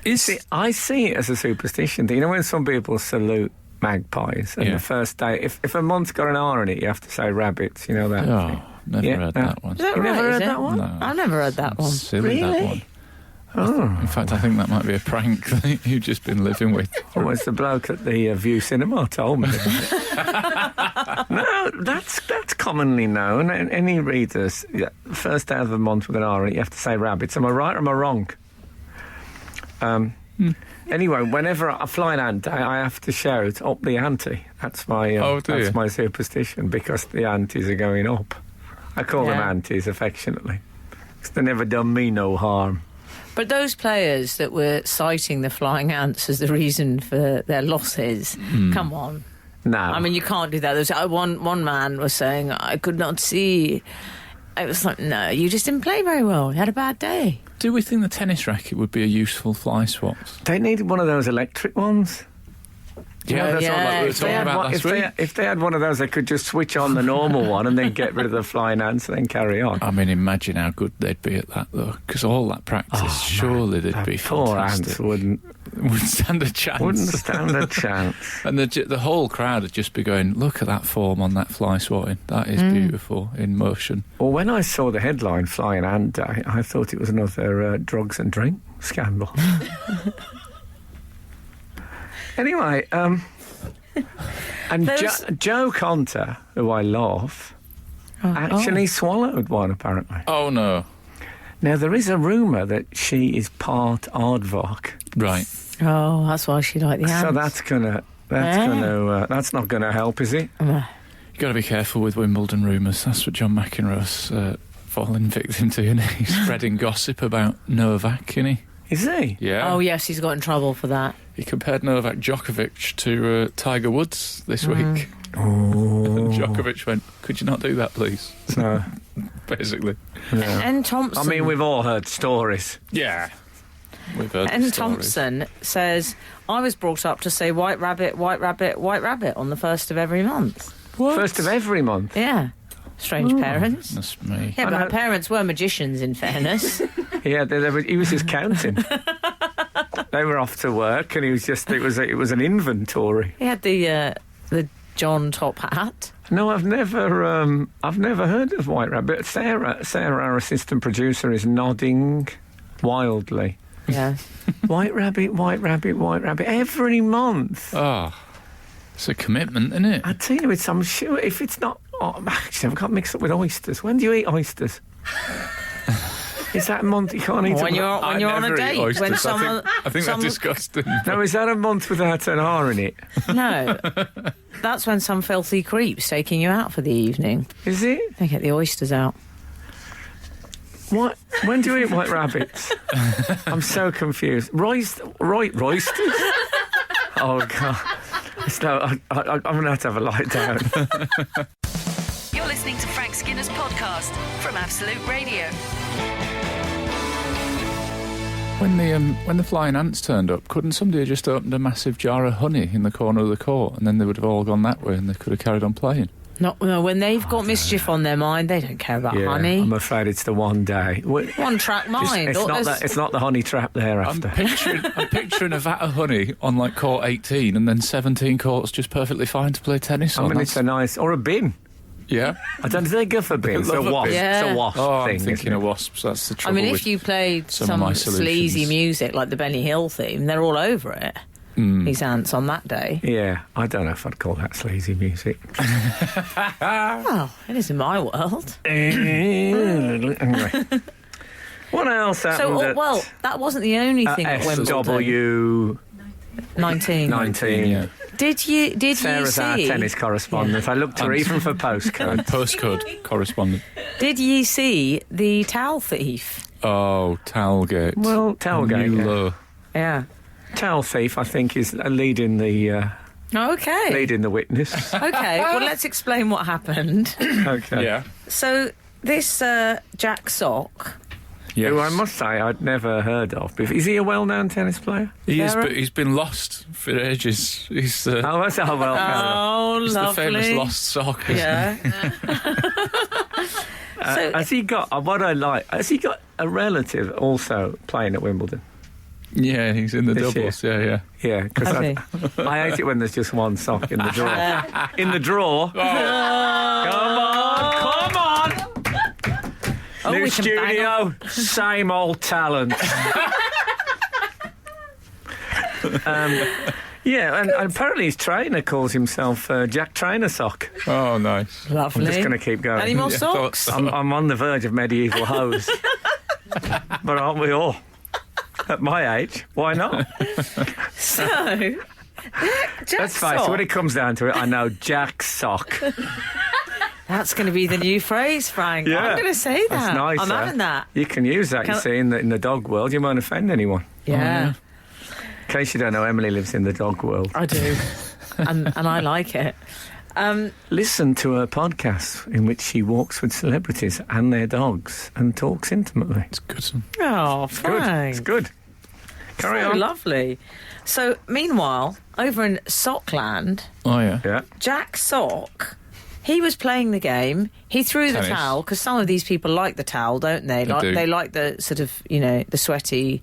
I see it as a superstition. You know, when some people salute magpies, and the first day, if a month's got an R in it, you have to say rabbits. You know that? Oh, never heard that one. Is that You right? never Is heard it? that one? No. I've never heard that one. Silly, that Really? one. Oh. In fact, I think that might be a prank that you've just been living with. Oh, it's the bloke at the View Cinema told me. No, that's commonly known. And any readers, first day of the month with an R, you have to say rabbits. Am I right or am I wrong? Anyway, whenever I fly an ant, I have to shout up the ante. That's my that's my superstition, because the antes are going up. I call them antes affectionately, because they never done me no harm. But those players that were citing the flying ants as the reason for their losses, come on. No. I mean, you can't do that. There's one man was saying, I could not see. I was like, no, you just didn't play very well. You had a bad day. Do we think the tennis racket would be a useful fly swat? They needed one of those electric ones. Yeah, that's all like we were talking about last week. If they had one of those, they could just switch on the normal one and then get rid of the flying ants and then carry on. I mean, imagine how good they'd be at that, though, because all that practice, surely they'd be poor fantastic. ants wouldn't stand a chance. Wouldn't stand a chance. And the whole crowd would just be going, look at that form on that fly swatting. That is beautiful in motion. Well, when I saw the headline Flying Ant Day, I thought it was another drugs and drink scandal. Anyway, and Joe Conter, who I love, actually swallowed one, apparently. Oh, no. Now, there is a rumour that she is part aardvark. Right. Oh, that's why she liked the ants. So that's not gonna help, is it? You've got to be careful with Wimbledon rumours. That's what John McEnroe's fallen victim to, isn't he? He's spreading gossip about Novak, isn't he? Is he? Yeah. Oh, yes, he's got in trouble for that. He compared Novak Djokovic to Tiger Woods this week. Oh. And Djokovic went, could you not do that, please? No. Basically. No. And Thompson. I mean, we've all heard stories. Yeah. We've heard the And stories. Thompson says, I was brought up to say white rabbit, white rabbit, white rabbit on the 1st of every month. What? First of every month. Yeah. Strange parents. Goodness me. Yeah, but her parents were magicians, in fairness. Yeah, he was just counting. They were off to work, and he was just. It was an inventory. He had the John top hat. No, I've never heard of White Rabbit. Sarah, our assistant producer, is nodding wildly. Yeah. White Rabbit, White Rabbit, White Rabbit, every month. Oh, it's a commitment, isn't it? I tell you, I'm sure if it's not. Oh, actually, I've got mixed up with oysters. When do you eat oysters? Is that a month you can't eat When them? you're on a never eat date. oysters. When someone, I think that's disgusting. No, is that a month without an R in it? No. That's when some filthy creep's taking you out for the evening. Is it? They get the oysters out. What? When do you eat white rabbits? I'm so confused. Roysters? Oh, God. I'm going to have a lie down. You're listening to Frank Skinner's podcast from Absolute Radio. When the flying ants turned up, couldn't somebody have just opened a massive jar of honey in the corner of the court, and then they would have all gone that way, and they could have carried on playing? No, when they've got mischief on their mind, they don't care about honey. I'm afraid it's the one day. One track mind. It's not the honey trap thereafter. I'm picturing a vat of honey on like court 18, and then 17 courts just perfectly fine to play tennis on. I mean, it's a nice... Or a bin. Yeah. I don't think they go for bins. It's a wasp. Yeah. It's a wasp Oh, thing. I'm thinking of wasps. That's the I trouble. mean, if with you played some of some my sleazy solutions. music like the Benny Hill theme, they're all over it. These ants on that day. Yeah, I don't know if I'd call that sleazy music. Well, it is in my world. Anyway. What else happened So, that wasn't the only thing at Wimbledon. SW 19. 19. Yeah. Did you Sarah's see? our tennis correspondent. I looked to her even for postcode. Postcode correspondent. Did you see the towel thief? Oh, Talgate. Well, Talgate. New Yeah. low. Yeah. Towel thief, I think, is leading the witness. Okay. Well, let's explain what happened. Okay. Yeah. So this Jack Sock. Yes. Who I must say I'd never heard of. Is he a well-known tennis player? He is, Sarah? but he's been lost for ages. He's Oh, that's how well. Oh, he's the lovely. famous lost sock. isn't he? Yeah. Has he got what I like? Has he got a relative also playing at Wimbledon? Yeah, he's in the This doubles. Yeah. Yeah, because Has I hate it when there's just one sock in the drawer. In the drawer. Come on! Oh, New we can bang studio, same old talent. Yeah, and apparently his trainer calls himself Jack Trainer Sock. Oh, nice. Lovely. I'm just going to keep going. Any more Yeah, socks? thought I'm on the verge of medieval hose. But aren't we all? At my age, why not? So, Jack Let's face it, Sock. when it comes down to it, I know Jack Sock. That's going to be the new phrase, Frank. Yeah. I'm going to say that. That's nice. I'm having that. You can use that, you Can- see, in the dog world. You won't offend anyone. Yeah, In case you don't know, Emily lives in the dog world. I do. and I like it. Listen to her podcast in which she walks with celebrities and their dogs and talks intimately. It's good. Oh, Good. Frank. It's good. Carry So on. lovely. So, meanwhile, over in Sockland, Oh, yeah. Yeah. Jack Sock, he was playing the game. He threw the Tennis. towel, because some of these people like the towel, don't they? do. They like the sort of, the sweaty.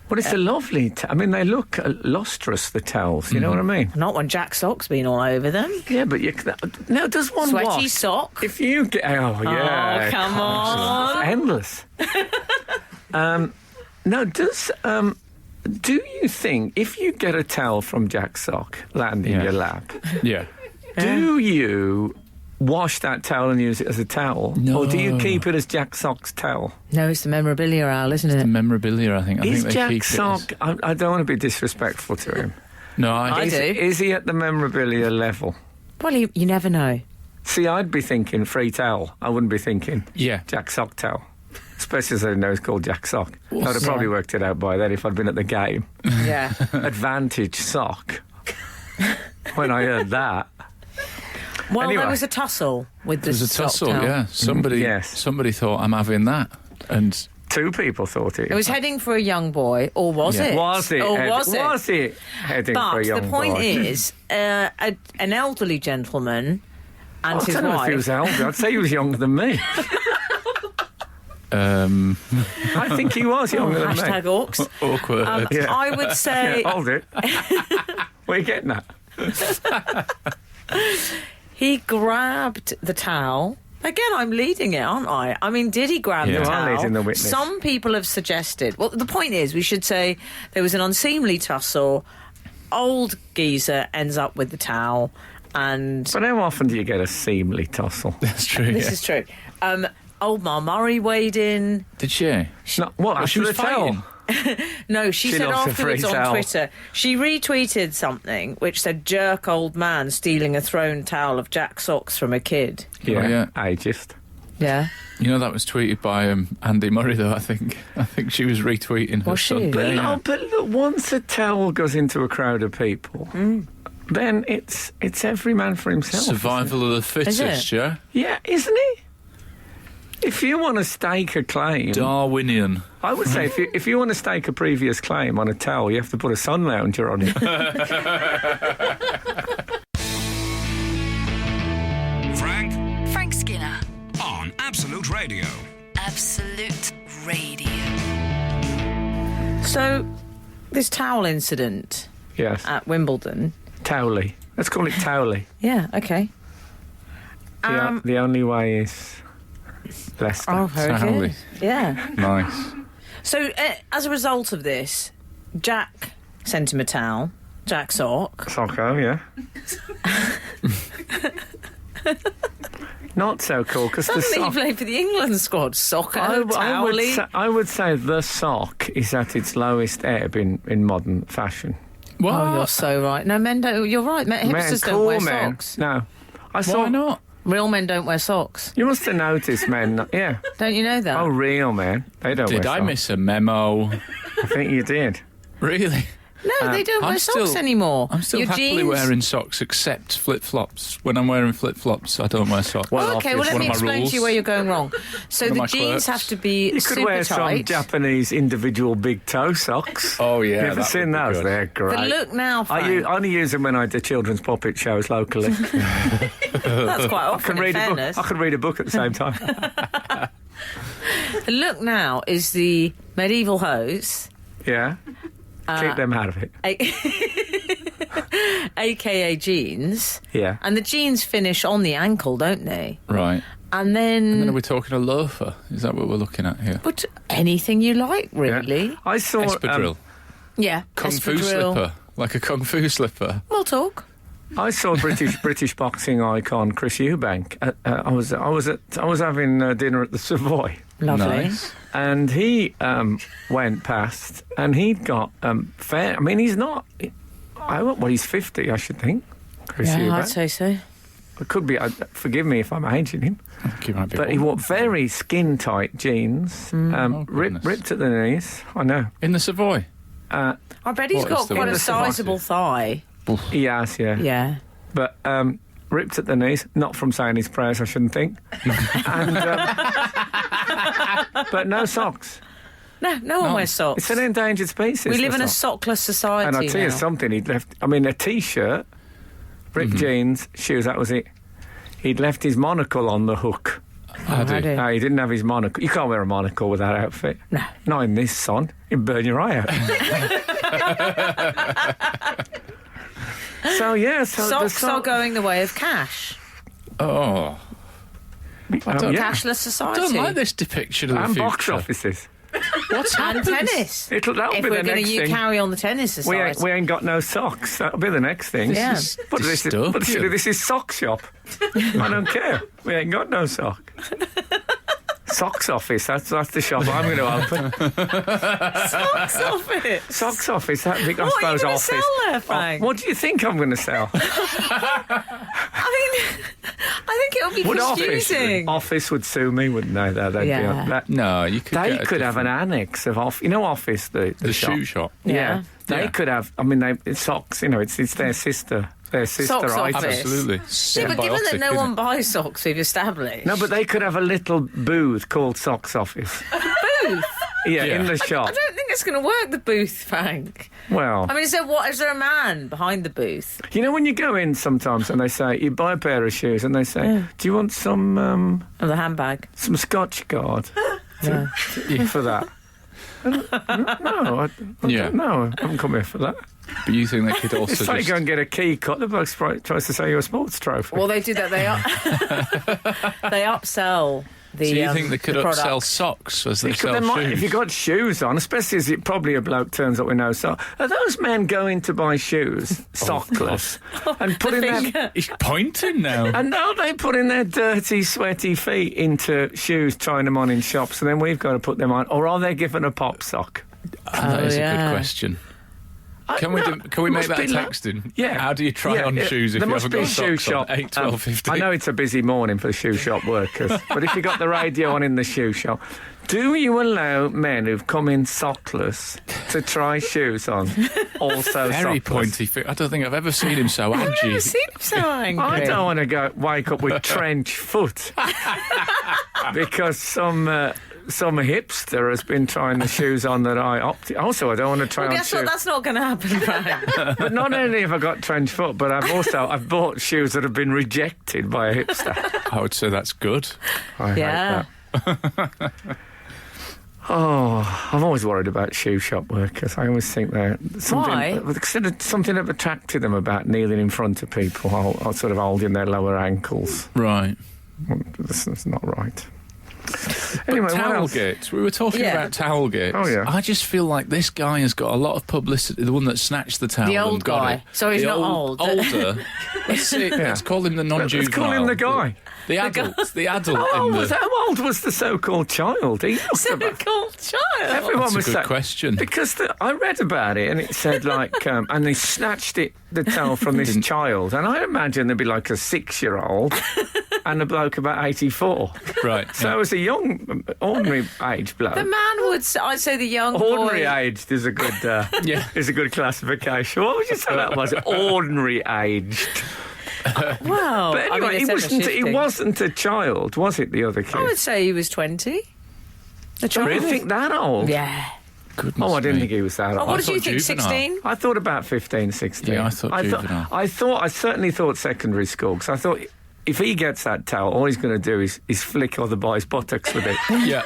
Well, it's a lovely... I mean, they look lustrous, the towels. You know what I mean? Not when Jack Sock's been all over them. Yeah, but you... Now, does one Sweaty wash? sock. If you get... Oh, yeah. Oh, come It's on. endless. No, does... do you think if you get a towel from Jack Sock land in Yeah. your lap, Yeah. do you wash that towel and use it as a towel? No. Or do you keep it as Jack Sock's towel? No, it's the memorabilia owl, isn't The it? memorabilia, I think. Is they Jack keep Sock... I don't want to be disrespectful to him. No, I do. Is he at the memorabilia level? Well, you never know. See, I'd be thinking free towel. I wouldn't be thinking Yeah. Jack Sock towel. Especially as I know it's called Jack Sock. I'd have Yeah. probably worked it out by then if I'd been at the game. Yeah. Advantage Sock. When I heard that. Well, Anyway. there was a tussle with the There's a sock tussle, towel. yeah. Yes. Somebody thought, I'm having that. And Two people thought it. It was heading for a young boy, or was Yeah. it? Was it? Or Ed? was it? Was it heading for But a young the point boy? is, an elderly gentleman and I his don't know if he was wife. older. I'd say he was younger than me. I think he was younger than me. Hashtag orcs. awkward. Yeah. I would say Hold it. Where are you getting at? he grabbed the towel. Again, I'm leading it, aren't I? I mean, did he grab Yeah. the You are towel? leading the witness. Some people have suggested. Well, the point is, we should say there was an unseemly tussle. Old geezer ends up with the towel, and But how often do you get a seemly tussle? That's true, this yeah. is true. Old Ma Murray weighed in. Did she? No, what, Well, she after was the towel? fighting. No, she She said loves a afterwards free on towel. Twitter, she retweeted something which said, "Jerk old man stealing a thrown towel of Jack Socks from a kid." Yeah, Oh, yeah. ageist. Yeah. You know, that was tweeted by Andy Murray, though, I think. I think she was retweeting her Was she? son. But, Yeah, yeah. but look, once a towel goes into a crowd of people, then it's every man for himself. Survival of the Is it? fittest, yeah? Yeah, isn't it? If you want to stake a claim, Darwinian. I would say if you want to stake a previous claim on a towel, you have to put a sun lounger on it. Frank Skinner. on Absolute Radio. Absolute Radio. So, this towel incident Yes, at Wimbledon. towelly. Let's call it towelly. Yeah. Okay. The only way is Leicester. Oh, very Towelly. good. Yeah. Nice. So, as a result of this, Jack sent him a towel. Jack Sock. Socko, yeah. Not so cool because the Suddenly he sock. played for the England squad. Soccer, I would say the sock is at its lowest ebb in modern fashion. What? Oh, you're so right. No, men don't. You're right. Hipsters don't cool wear men. socks. No, I saw. Why not? Real men don't wear socks. You must have noticed, men. Yeah. Don't you know that? Oh, real men. They don't. Did wear I socks. miss a memo? I think you did. Really? No, they don't I'm wear socks still- anymore. I'm still Your happily jeans... wearing socks, except flip-flops. When I'm wearing flip-flops, I don't wear socks. Oh, okay, well, let One me of my explain rules. to you where you're going wrong. So One of the my jeans quirks. have to be You could super wear some tight. Japanese individual big toe socks. Oh, yeah. You ever that seen would be those? good. They're great. But look now, Frank. I only use them when I do children's puppet shows locally. That's quite often, in fairness. I can read a book at the same time. The look now is the medieval hose, Yeah. Keep them out of it. AKA jeans. Yeah. And the jeans finish on the ankle, don't they? Right. And then are we talking a loafer? Is that what we're looking at here? but anything you like, really. Yeah. I saw Espadrille. Yeah. Kung Fu espadrille. slipper. Like a Kung Fu slipper. We'll talk. I saw British boxing icon Chris Eubank. I was having dinner at the Savoy, Lovely. Nice. and he went past, and he'd got fair. I mean, he's not. He's 50, I should think. Chris Yeah, Eubank. I'd say so. It could be. Forgive me if I'm aging him, I think he might be but he old. wore very skin tight jeans, goodness. ripped at the knees. I know. In the Savoy. I bet he's What got is the quite a word? sizable thigh. He has, yeah. Yeah. But ripped at the knees, not from saying his prayers, I shouldn't think. And, but no socks. No one wears socks. It's an endangered species. We live the in a sock. sockless society And I'll tell you now. something, he'd left, a T-shirt, ripped jeans, shoes, that was it. He'd left his monocle on the hook. I do. I do. No, he didn't have his monocle. You can't wear a monocle with that outfit. No. Not in this sun. It'd burn your eye out. So, yeah. So Socks are going the way of cash. Oh. I don't, yeah. Cashless I society. don't like this depiction of the And future. box offices. What's And happened? tennis. That'll If be we're the going next to thing. carry on the tennis We society. ain't got no socks. That'll be the next thing. Yeah. But this is sock shop. I don't care. We ain't got no sock. Socks office. That's the shop I'm going to open. Socks office. Socks office. That big, I What are you suppose going to office. sell there, Frank? What do you think I'm going to sell? I think it'll be Would confusing. office would sue me, wouldn't they? They'd Yeah. be on that. No, you could. They get a could have an different- annex of office. You know, office the shop. shoe shop. Yeah. They Yeah. could have. I mean, it's socks. You know, it's their sister. Their sister Socks item. office. Absolutely. Yeah, but given that Symbiotic, no isn't one it? buys socks, we've established. No, but they could have a little booth called Socks Office. Booth. Yeah, Yeah. in the shop. I don't think it's going to work, the booth, Frank. Well, I mean, is there a man behind the booth? you know when you go in sometimes and they say you buy a pair of shoes and they say, "Do you want some Of the handbag. Scotch Guard Yeah. for that?" No, I Yeah. don't know. I haven't come here for that. But you think they could also It's like just... go and get a key cut. The bloke tries to sell you a sports trophy. Well, they do that. They upsell the. So you think they could the upsell product. socks as they They sell might, shoes? if you got shoes on, especially as it probably a bloke turns up with no sock. Are those men going to buy shoes sockless and putting their He's pointing now. and now they putting their dirty, sweaty feet into shoes, trying them on in shops, and then we've got to put them on, or are they given a pop sock? That is a yeah. good question. Can we make that a texting? Yeah. How do you try on shoes if there you must haven't be got a shoe socks on? shop. 8, 12, 15. I know it's a busy morning for the shoe shop workers, but if you got the radio on in the shoe shop, do you allow men who've come in sockless to try shoes on? Also Very sockless? pointy feet. I don't think I've ever seen him so I've edgy. never seen him so angry. I don't want to wake up with trench foot because some hipster has been trying the shoes on that I opted. Also, I don't want to try Well, on guess shoes. what? That's not going to happen, Frank. But not only have I got trench foot, but I've bought shoes that have been rejected by a hipster. I would say that's good. I Yeah. hate that. Oh, I'm always worried about shoe shop workers. I always think they're Why? something that attracted them about kneeling in front of people, or sort of holding their lower ankles. Right. This is not right. Anyway, what else? Towelgate. We were talking Yeah. about Towelgate. Oh, yeah. I just feel like this guy has got a lot of publicity. The one that snatched the towel The old and got guy. it. So he's The not old. Older. Let's see. Let's call him the non-juvenile. Let's call him the guy. The adult. The adult. How old was the so-called child? He looked about. Cold child. Everyone That's a was good saying- question. Because I read about it and it said like, and they snatched the towel from this child, and I imagine there'd be like a 6-year-old and a bloke about 84. Right. So as a young, ordinary age bloke. The man would say, I'd say the young Ordinary boy. aged is a good, Yeah. is a good classification. What would you say that was? Ordinary aged. Well, But anyway, I mean, he wasn't a child, was it? The other kid. I would say he was 20. The child. Really think that old? Yeah. Goodness Oh, I didn't me. think he was that Oh, old. what did you thought think? juvenile. 16? I thought about 15, 16. Yeah, I thought juvenile. I certainly thought secondary school, because I thought if he gets that towel, all he's going to do is flick other boys' buttocks with it. Yeah.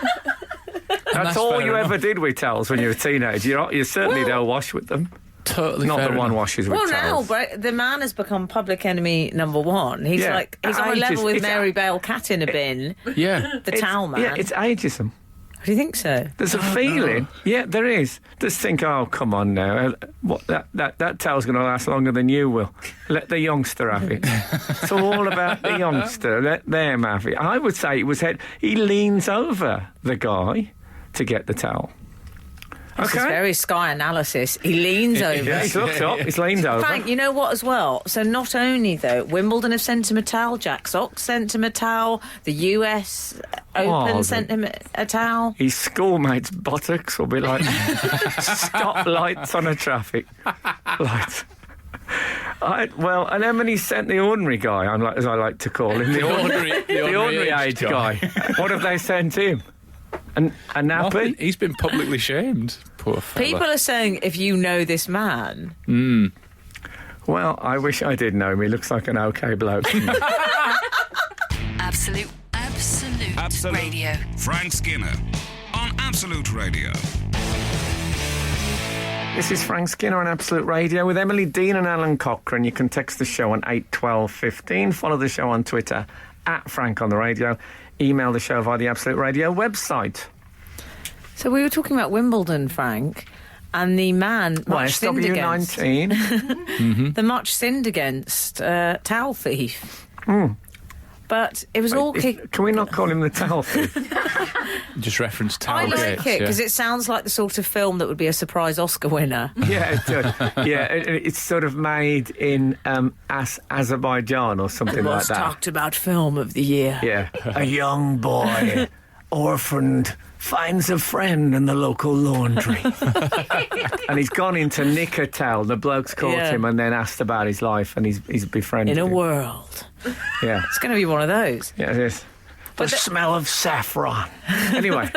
That's all you ever did with towels when you were a teenager. You certainly don't wash with them. Totally Not fair the one enough. washes with Well, now towels. but the man has become public enemy number one. He's Yeah. he's on a level with It's Mary Bale cat in a bin. Yeah. The towel man. Yeah, it's ageism. Do you think so? There's a feeling. Yeah, there is. Just think, oh, come on now. What that towel's going to last longer than you will. Let the youngster have it. It's all about the youngster. Let them have it. I would say he leans over the guy to get the towel. This is very Sky analysis. He leans over. Yeah, he's looked up. He's leaned over. Frank, you know what as well? So not only, though, Wimbledon have sent him a towel, Jack Sock sent him a towel, the US Open sent him a towel. His schoolmate's buttocks will be like stoplights on a traffic light. And Emily sent the ordinary guy, as I like to call him, the ordinary age guy. What have they sent him? A nappy? Nothing. He's been publicly shamed. Poor fella. People are saying, if you know this man... Well, I wish I did know him. He looks like an okay bloke. Absolute Radio. Frank Skinner on Absolute Radio. This is Frank Skinner on Absolute Radio with Emily Dean and Alan Cochrane. You can text the show on 81215. Follow the show on Twitter at Frank on the Radio. Email the show via the Absolute Radio website. So we were talking about Wimbledon, Frank, and the man much sinned against. SW19. The much sinned against towel thief. But it was all... Can we not call him the towel thief? Just reference I towel like gates, it because it sounds like the sort of film that would be a surprise Oscar winner. Yeah, it does. Yeah, it's sort of made in Azerbaijan or something like Most that. talked about film of the year. Yeah. A young boy, orphaned, finds a friend in the local laundry. And he's gone into nick a towel. The bloke's caught him and then asked about his life and he's befriended In a him. world. Yeah. It's going to be one of those. Yeah, it is. The smell of saffron. Anyway.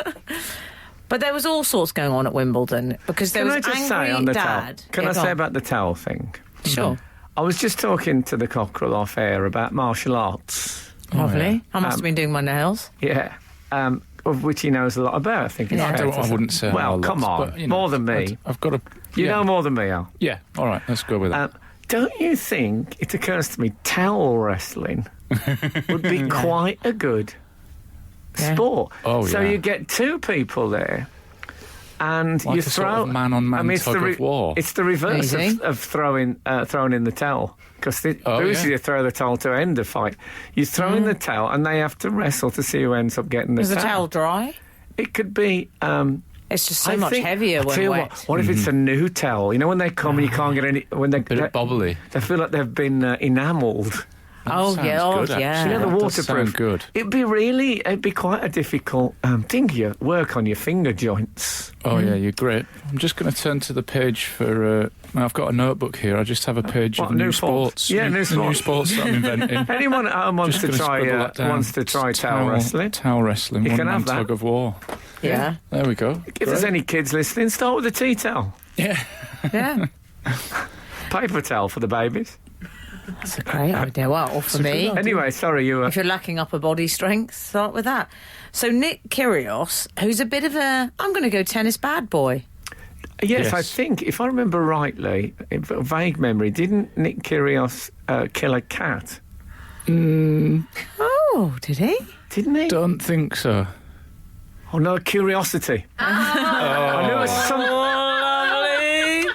But there was all sorts going on at Wimbledon because there Can was I just angry say on the dad. towel? Can Yeah, I go say on. about the towel thing? Sure. I was just talking to the Cockerel off air about martial arts. Lovely. I must have been doing my nails. Yeah. Of which he knows a lot about, I think. It's Yeah. fair to I say. wouldn't say. Well, lots, come on. but, you know, More than me. I've got to. You know more than me, Al. Yeah. All right. Let's go with that. Don't you think, it occurs to me, towel wrestling would be quite a good sport? Oh, so yeah. you get two people there and Like you a throw... sort of man-on-man it's tug the of war. It's the reverse Amazing. of throwing in the towel. Because usually you throw the towel to end the fight. You throw in the towel and they have to wrestle to see who ends up getting the Was the towel. towel dry? It could be... It's just so I much think- heavier I when tell you wet. what if it's a new towel? You know when they come and you can't get any... When they, Bit of bobbly. they feel like they've been enamelled. Oh, Sounds yeah. good, Yeah. actually. You know, the That does sound waterproof. good. It'd be quite a difficult thing. You work on your finger joints. Oh, yeah, you're great. I'm just going to turn to the page for... I've got a notebook here. I just have a page What, of new new sports. sports? Yeah, new the new sports. sports that I'm inventing. Anyone at home wants Just to gonna try scribble that down. wants to try towel wrestling? Towel wrestling. You One can man have that. tug of war. Yeah. There we go. If there's any kids listening, start with a tea towel. Yeah. Yeah. Paper towel for the babies. That's a great idea. Well, or for me. Anyway, sorry, you were... If you're lacking upper body strength, start with that. So Nick Kyrgios, who's a bit of a, I'm going to go tennis bad boy. Yes, I Yes. think, if I remember rightly, a vague memory, didn't Nick Kyrgios kill a cat? Oh, did he? Didn't he? Don't think so. Oh, no, curiosity. I knew it was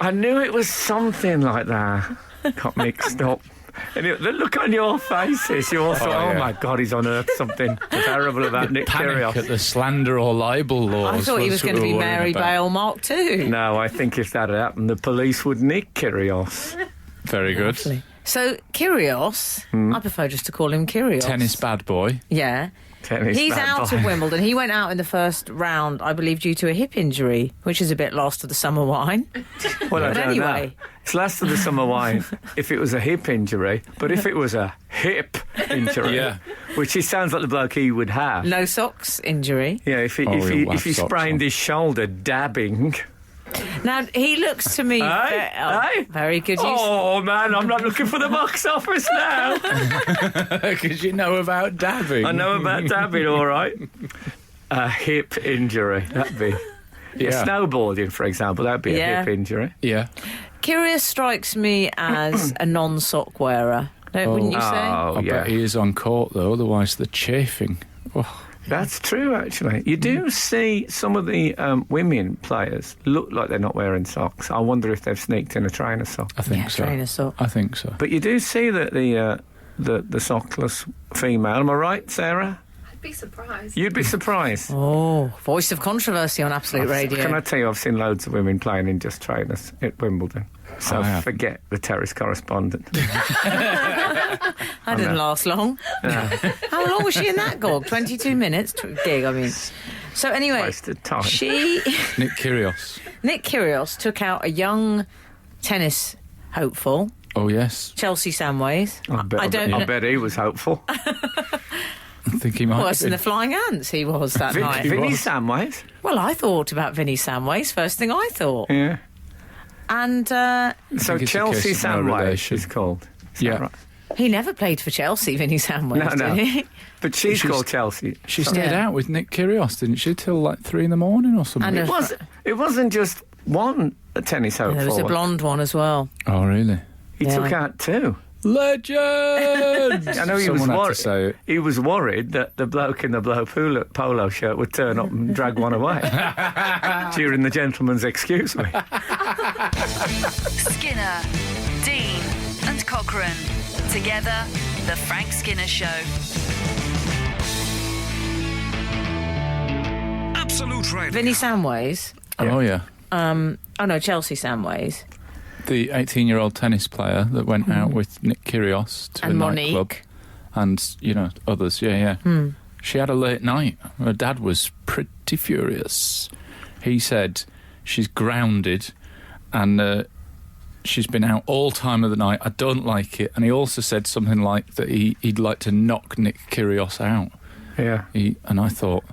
I knew it was something like that. Got mixed up. And the look on your faces, you all thought, oh yeah. my God, he's unearthed something terrible about Nick Panic Kyrgios. at the slander or libel laws. I thought he was going to be Mary Bale Mark too. No, I think if that had happened, the police would nick Kyrgios. Very good. So Kyrgios, I prefer just to call him Kyrgios. Tennis bad boy. Yeah. Tennis He's bad out boy. of Wimbledon. He went out in the first round, I believe, due to a hip injury, which is a bit last of the summer wine. Well, I But don't anyway. know. It's last of the summer wine if it was a hip injury, but if it was a hip injury, Yeah. which he sounds like the bloke he would have. No socks injury. Yeah, if he Oh, he'll if he have socks sprained on. his shoulder dabbing. Now, he looks to me... Hey? Very good use. Oh man, I'm not looking for the box office now. Because you know about dabbing. I know about dabbing, all right. a hip injury. That'd be... Yeah. Snowboarding, for example, that'd be a hip injury. Yeah. Kyrgios strikes me as a non-sock wearer. Wouldn't you say? Oh, I yeah. bet he is on court, though, otherwise the chafing. Oh. That's true, actually. You do see some of the women players look like they're not wearing socks. I wonder if they've sneaked in a trainer sock. I think so. Trainer sock. I think so. But you do see that the sockless female. Am I right, Sarah? I'd be surprised. You'd be surprised. Oh, voice of controversy on Absolute Radio. Can I tell you, I've seen loads of women playing in just trainers at Wimbledon. So I have. forget the terrace correspondent. That didn't last long. How long was she in that gig? 22 minutes gig, I mean. So anyway, Wasted time. Nick Kyrgios. Nick Kyrgios took out a young tennis hopeful, Oh, yes. Chelsea Samways. I bet he was hopeful. I think he might Worse be. than the Flying Ants he was that night. Vinny was. Samways. Well, I thought about Vinny Samways, first thing I thought. Yeah. And So it's a Chelsea case of no Samways relation. is called. Is Yeah. that right? he never played for Chelsea, Vinny Samways, No. did he? But she's She's- called Chelsea. She stayed out with Nick Kyrgios, didn't she, till like 3 in the morning or something? And It wasn't just one tennis hopeful. there was a blonde one as well. Oh, really? He Yeah. took out two. Legend! I know he was Someone had to worried. say it. He was worried that the bloke in the polo shirt would turn up and drag one away during the gentleman's excuse me. Skinner, Dean, and Cochrane. Together, The Frank Skinner Show. Absolute Radio. Vinny Samways. Oh, yeah. Chelsea Samways. The 18-year-old tennis player that went out with Nick Kyrgios to And a Monique. nightclub. And, others. Yeah. She had a late night. Her dad was pretty furious. He said she's grounded and she's been out all time of the night. I don't like it. And he also said something like that he'd like to knock Nick Kyrgios out. Yeah. And I thought,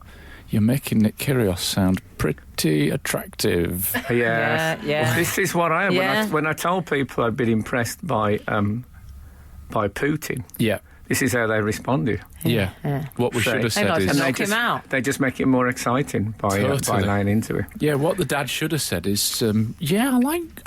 you're making Nick Kyrgios sound pretty attractive. Yes. Yeah. This is what I am. Yeah. When I told people I'd been impressed by Putin, Yeah. this is how they responded. Yeah. Yeah. What we So- should have They'd said like to is... knock him out. They just make it more exciting by Totally. laying into it. Yeah, what the dad should have said is, I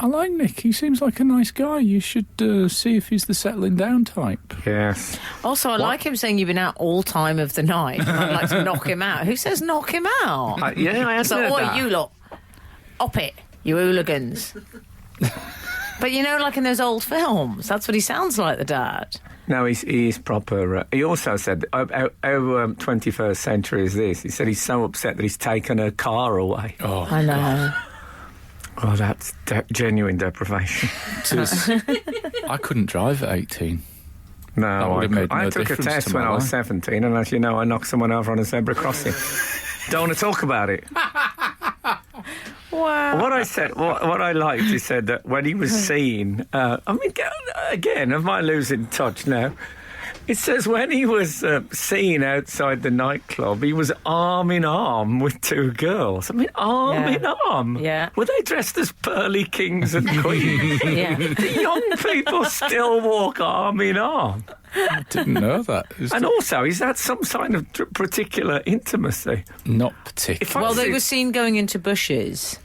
like Nick. He seems like a nice guy. You should see if he's the settling down type. Yes. Also, I like him saying you've been out all time of the night. And I'd like to knock him out. Who says knock him out? I had So, heard oi, that. you lot, op it, you hooligans. But like in those old films, that's what he sounds like, the dad. No, he's proper. He also said, how 21st century is this? He said he's so upset that he's taken her car away. Oh, I know. Oh, that's genuine deprivation. I couldn't drive at 18. That No, would have made I no took a difference test to when my I was life. 17, and as you know, I knocked someone over on a zebra crossing. Don't want to talk about it. Wow. What I said, what I liked, he said that when he was seen, again, am I losing touch now? It says when he was seen outside the nightclub, he was arm in arm with two girls. I mean, arm in arm. Yeah. Were they dressed as pearly kings and queens? Yeah. Do young people still walk arm in arm? I didn't know that. It's And also, is that some sign of particular intimacy? not particular. If I Well, they see- were seen going into bushes.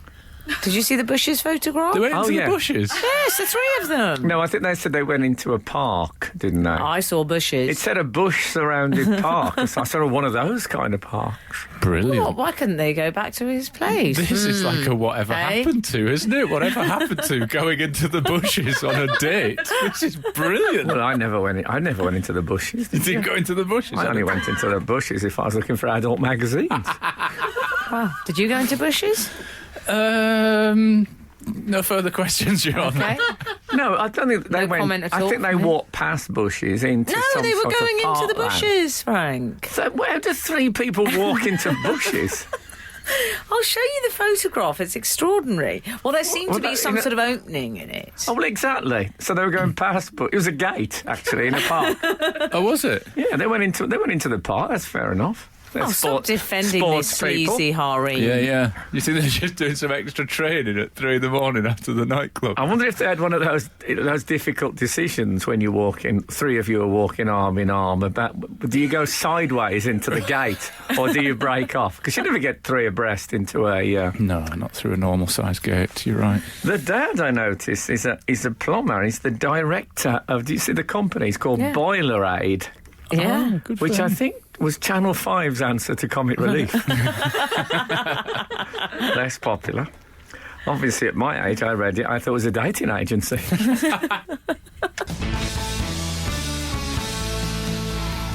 Did you see the bushes photograph? They went into yeah. the bushes. Yes, the three of them. No, I think they said they went into a park, didn't they? I saw bushes. It said a bush-surrounded park. So I saw one of those kind of parks. Brilliant. What? Why couldn't they go back to his place? This is like a whatever Eh? happened to, isn't it? Whatever happened to going into the bushes on a date. This is brilliant. Well, I never went into the bushes. You didn't go into the bushes. I only went into the bushes if I was looking for adult magazines. Wow. Did you go into bushes? No further questions, Your Honour. Okay. No, I don't think they No went. comment at I all think they from him? walked past bushes into No, some they were sort of going into the parkland. bushes, Frank. So where do three people walk into bushes? I'll show you the photograph. It's extraordinary. Well, there seemed to be some sort of opening in it. Oh, well, exactly. So they were going past, but it was a gate actually in a park. Oh, was it? Yeah, they went into the park. That's fair enough. They're Stop defending sports this people. sleazy harem. Yeah. You think they're just doing some extra training at 3 a.m. after the nightclub? I wonder if they had one of those difficult decisions when you walk in. 3 of you are walking arm in arm. Do you go sideways into the gate or do you break off? Because you never get 3 abreast into a. No, not through a normal size gate. You're right. The dad, I noticed, is a plumber. He's the director of. Do you see the company? It's called Boiler Aid. Yeah. Good for Which them. I think was Channel 5's answer to Comic Relief. Less popular. Obviously, at my age, I read it. I thought it was a dating agency.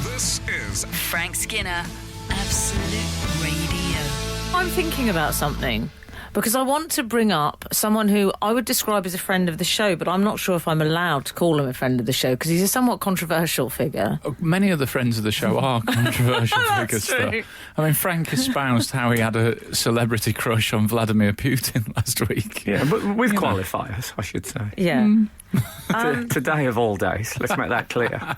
This is Frank Skinner, Absolute Radio. I'm thinking about something because I want to bring up someone who I would describe as a friend of the show, but I'm not sure if I'm allowed to call him a friend of the show because he's a somewhat controversial figure. Many of the friends of the show are controversial figures. true. Though. I mean, Frank espoused how he had a celebrity crush on Vladimir Putin last week. Yeah, but with qualifiers, I should say. Yeah. Today of all days, let's make that clear.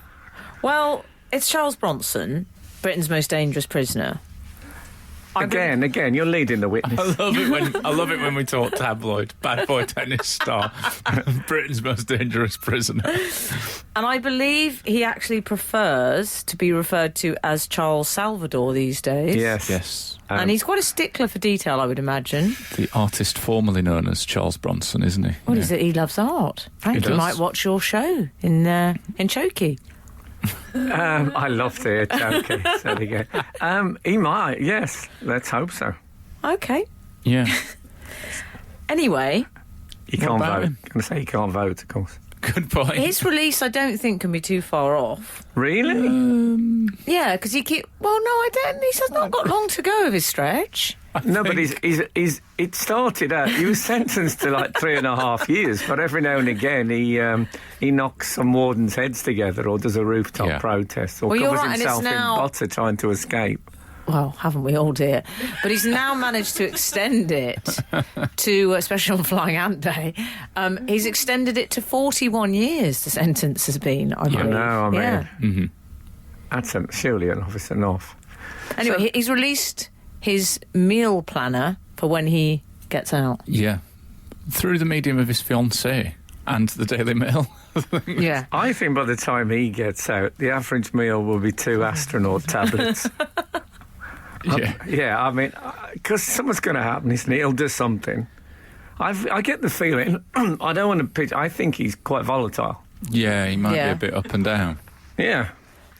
Well, it's Charles Bronson, Britain's most dangerous prisoner. Again, you're leading the witness. I love it when we talk tabloid. Bad boy tennis star, Britain's most dangerous prisoner. And I believe he actually prefers to be referred to as Charles Salvador these days. Yes. And he's quite a stickler for detail, I would imagine. The artist formerly known as Charles Bronson, isn't he? What is it? He loves art. Frank, He he does. might watch your show in Chokey. I love to hear Chokey. So there you go. He might, yes. Let's hope so. Okay. Yeah. Anyway, He What can't about vote. him? I'm going to say he can't vote, of course. Good point. his release I don't think can be too far off. Really? Yeah, because he well, no, I don't. He's not got long to go of his stretch. No, but it started out, he was sentenced to like 3.5 years, but every now and again he knocks some wardens' heads together or does a rooftop protest or Well, you're covers right, and it's himself now- in butter trying to escape. Well, haven't we all, dear? But he's now managed to extend it to, especially on Flying Ant Day, he's extended it to 41 years, the sentence has been, I believe. I know, I mean, Yeah. that's surely enough, it's enough. Anyway, he's released his meal planner for when he gets out. Yeah. Through the medium of his fiancée and the Daily Mail. Yeah. I think by the time he gets out, the average meal will be 2 astronaut tablets. Yeah. Yeah, I mean, because something's going to happen, isn't it? He'll do something. I get the feeling, I don't want to pitch, I think he's quite volatile. Yeah, he might Yeah. be a bit up and down. Yeah.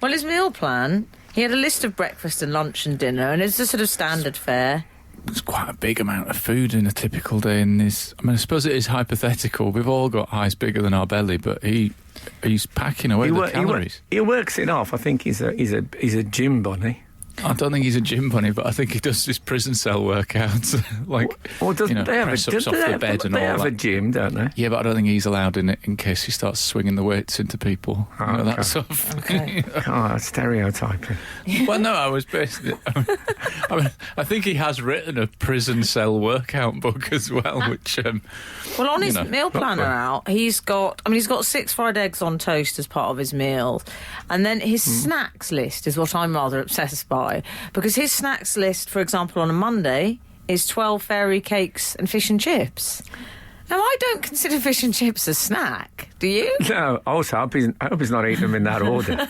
Well, his meal plan, he had a list of breakfast and lunch and dinner, and it's a sort of standard fare. There's quite a big amount of food in a typical day in this. I mean, I suppose it is hypothetical. We've all got eyes bigger than our belly, but he's packing away the calories. He works it off. I think he's a gym bunny. I don't think he's a gym bunny, but I think he does his prison cell workouts, like Or does they have press-ups off the bed and they all have a that. gym, don't they? Yeah, but I don't think he's allowed in it in case he starts swinging the weights into people. Oh, You know, okay. that sort of Okay. Oh, stereotyping. Well, no, I was basically. I think he has written a prison cell workout book as well, which. Well, on his know, meal planner out, he's got 6 fried eggs on toast as part of his meal. And then his snacks list is what I'm rather obsessed by. Because his snacks list, for example, on a Monday is 12 fairy cakes and fish and chips. Now, I don't consider fish and chips a snack. Do you? No, also, I hope he's not eating them in that order.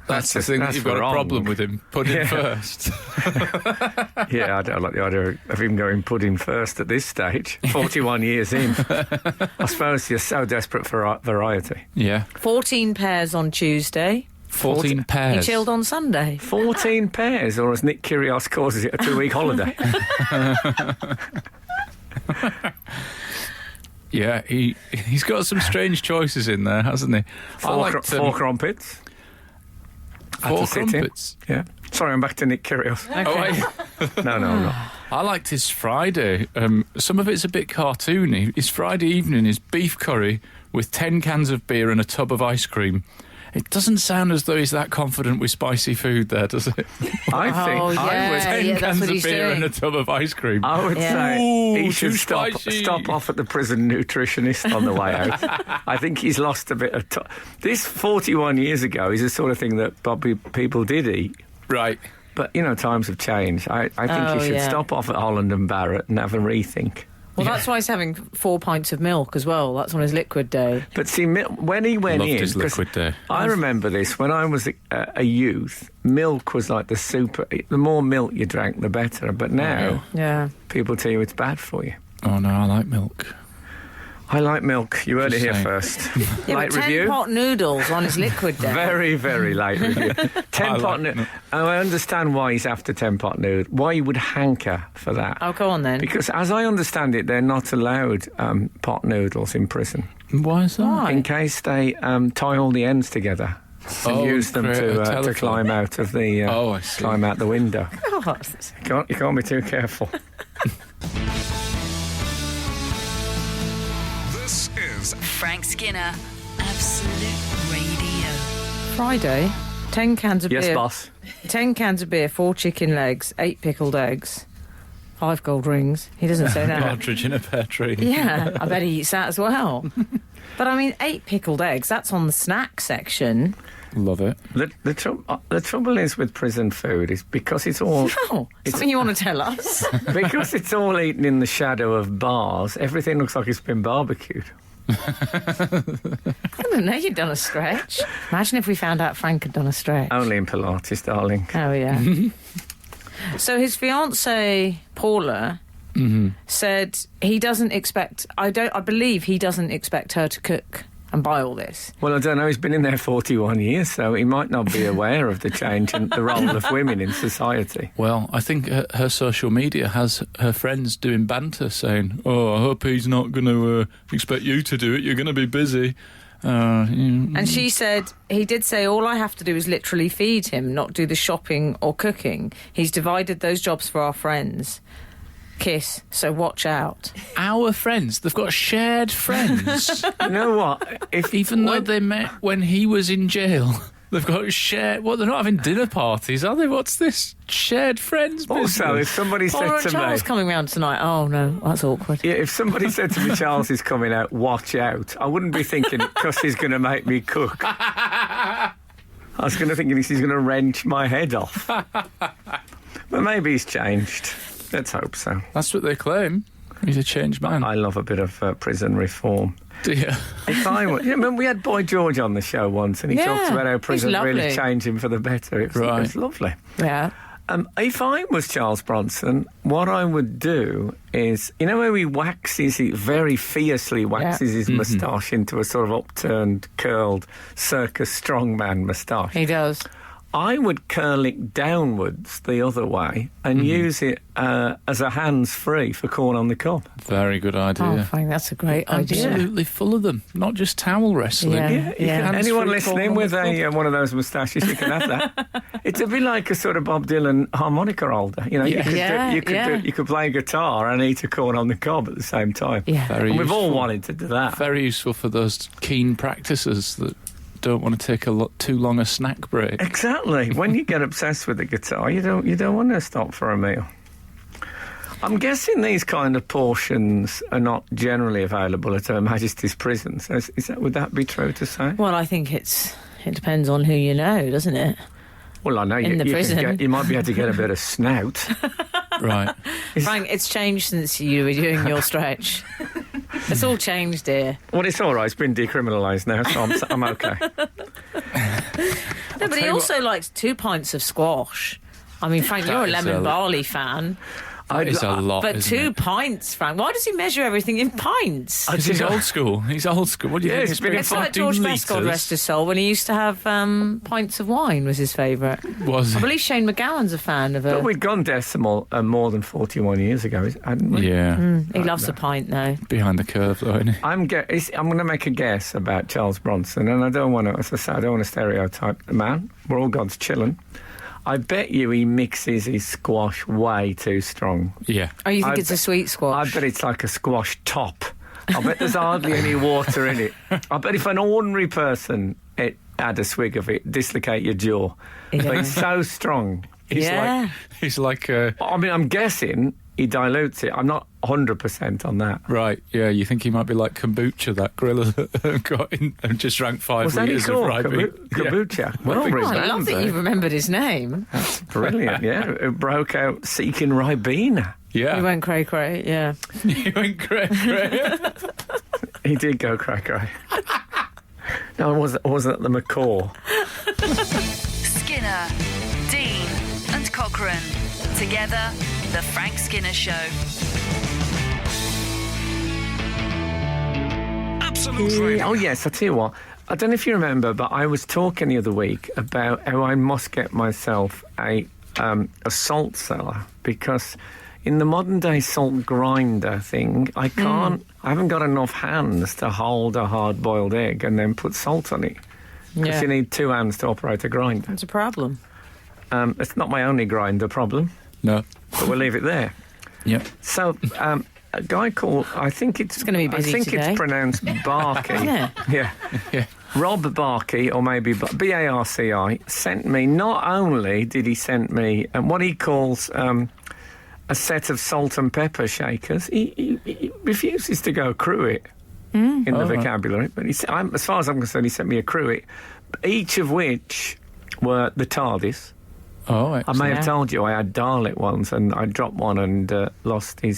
That's the thing that that's you've got wrong. a problem with him. Pudding first. Yeah, I don't like the idea of him going pudding first at this stage, 41 years in. I suppose you're so desperate for variety. Yeah. 14 pairs on Tuesday. 14 He pairs. chilled on Sunday. 14 pairs, or as Nick Kyrgios calls it, a 2-week holiday. Yeah, he's got some strange choices in there, hasn't he? Four crumpets. Four to sit in. crumpets. Yeah. Sorry, I'm back to Nick Kyrgios. Oh, wait. No, I'm not. I liked his Friday. Some of it's a bit cartoony. His Friday evening is beef curry with 10 cans of beer and a tub of ice cream. It doesn't sound as though he's that confident with spicy food there, does it? I think Oh, yeah. I would, 10 that's cans what of he's beer doing. and a tub of ice cream. I would Yeah. say Ooh, he should too stop spicy. off at the prison nutritionist on the way out. I think he's lost a bit of this 41 years ago is the sort of thing that probably people did eat. Right. But, times have changed. I think Oh, he should yeah. stop off at Holland and Barrett and have a rethink. Well, that's why he's having 4 pints of milk as well. That's on his liquid day. But see, when he went Loved in... his 'cause liquid day. I remember this. When I was a youth, milk was like the super... The more milk you drank, the better. But now, Yeah. people tell you it's bad for you. Oh, no, I like milk. I like milk. You heard it Just here saying. first. Yeah, Late but 10 review? pot noodles on his liquid day. Very, very late review. 10 I pot like noodles. Oh, I understand why he's after 10 pot noodles. Why you would hanker for that. Oh, go on then. Because as I understand it, they're not allowed pot noodles in prison. Why is that? Why? In case they tie all the ends together and Oh, use them create a to telephone. climb out of the Oh, I see. climb out the window. God. You can't be too careful. This is Frank Skinner, Absolute Radio. Friday, 10 cans of Yes, beer. boss. 10 cans of beer, 4 chicken legs, 8 pickled eggs, 5 gold rings. He doesn't say that. Partridge in a pear tree. Yeah, I bet he eats that as well. But I mean, 8 pickled eggs, that's on the snack section. Love it. The trouble is with prison food is because it's all Oh, something you want to tell us? because it's all eaten in the shadow of bars. Everything looks like it's been barbecued. I don't know, you've done a stretch. Imagine if we found out Frank had done a stretch. Only in Pilates, darling. Oh, yeah. So his fiancée, Paula, said he doesn't expect... I believe he doesn't expect her to cook and buy all this. Well, I don't know. He's been in there 41 years, so he might not be aware of the change in the role of women in society. Well, I think her social media has her friends doing banter saying, oh, I hope he's not going to expect you to do it. You're going to be busy. And she said, he did say, all I have to do is literally feed him, not do the shopping or cooking. He's divided those jobs for our friends. Kiss, so watch out. Our friends, they've got shared friends. You know what? Even though they met when he was in jail, they've got shared... What, they're not having dinner parties, are they? What's this? Shared friends business? Also, if somebody Oh, said to Charles me... coming round tonight. Oh, no, that's awkward. Yeah, if somebody said to me, Charles is coming out, watch out, I wouldn't be thinking, because he's going to make me cook. I was going to think he's going to wrench my head off. But maybe he's changed. Let's hope so. That's what they claim. He's a changed man. I love a bit of prison reform. Do you? If I were, remember we had Boy George on the show once, and he Yeah, talked about how he's prison really lovely. changed him for the better. It was lovely. Yeah. If I was Charles Bronson, what I would do is, you know, where he waxes, he very fiercely waxes his moustache into a sort of upturned, curled, circus strongman moustache. He does. I would curl it downwards the other way and use it as a hands-free for corn on the cob. Very good Oh, idea. Frank, that's a great idea. Absolutely full of them. Not just towel wrestling. Yeah. Anyone Hands-free listening corn with on the one of those moustaches, you can have that. It's a bit like a sort of Bob Dylan harmonica holder. You know, Yeah. you could play guitar and eat a corn on the cob at the same time. Yeah. Very And we've all useful. wanted to do that. Very useful for those keen practicers that don't want to take too long a snack break. Exactly. When you get obsessed with the guitar, you don't want to stop for a meal. I'm guessing these kind of portions are not generally available at Her Majesty's prisons. Would that be true to say? Well, I think it depends on who you know, doesn't it? Well, I know In the prison. you might be able to get a bit of snout. Right. Frank, it's changed since you were doing your stretch. It's all changed, dear. Well, it's all right. It's been decriminalised now, so I'm okay. No, but he also likes 2 pints of squash. I mean, Frank, you're a That is lemon a- barley fan. That is a lot, But isn't 2 it? pints, Frank. Why does he measure everything in pints? Because he's old school. He's old school. What do you Yeah, think? it's been It's like 15 George Best, God litres? rest his soul, when he used to have pints of wine was his favourite. Was I it? believe Shane McGowan's a fan of But it. we'd gone decimal more than 41 years ago, hadn't we? Yeah. He loves a pint, though. Behind the curve, though, isn't he? I'm going to make a guess about Charles Bronson, and I don't want to, as I say, I don't want to stereotype the man. We're all God's children. I bet you he mixes his squash way too strong. Yeah. Oh, you think I it's a sweet I squash? bet it's like a squash top. I bet there's hardly any water in it. I bet if an ordinary person had a swig of it, dislocate your jaw. Yeah. But it's so strong. He's Yeah. like... He's like... I mean, I'm guessing he dilutes it. I'm not 100% on that. Right, yeah, you think he might be like kombucha, that gorilla that got in and just drank 5 Was that litres he of called? Ribena. Kombucha? Well Oh, I remembered. love that you remembered his name. Brilliant, yeah. It broke out seeking Ribena. Yeah. He went cray-cray, yeah. He went cray. He did go cray-cray. No, it wasn't at the McCaw. Skinner, Dean, and Cochrane. Together, The Frank Skinner Show. Absolute Radio. Oh, yes, I tell you what. I don't know if you remember, but I was talking the other week about how I must get myself a salt cellar, because in the modern day salt grinder thing, I haven't got enough hands to hold a hard-boiled egg and then put salt on it. Because Yeah. you need 2 hands to operate a grinder. It's a problem. It's not my only grinder problem, No. but we'll leave it there. Yep. So, a guy called, I think it's gonna be busy I think today. it's pronounced Barkey. Yeah. Yeah. Yeah. Rob Barkey, or maybe Barci, sent me, not only did he send me what he calls a set of salt and pepper shakers, he refuses to go cruet in the vocabulary, but as far as I'm concerned, he sent me a cruet, each of which were the TARDIS. Oh, I excellent. may have told you I had Dalek ones, and I dropped one and lost the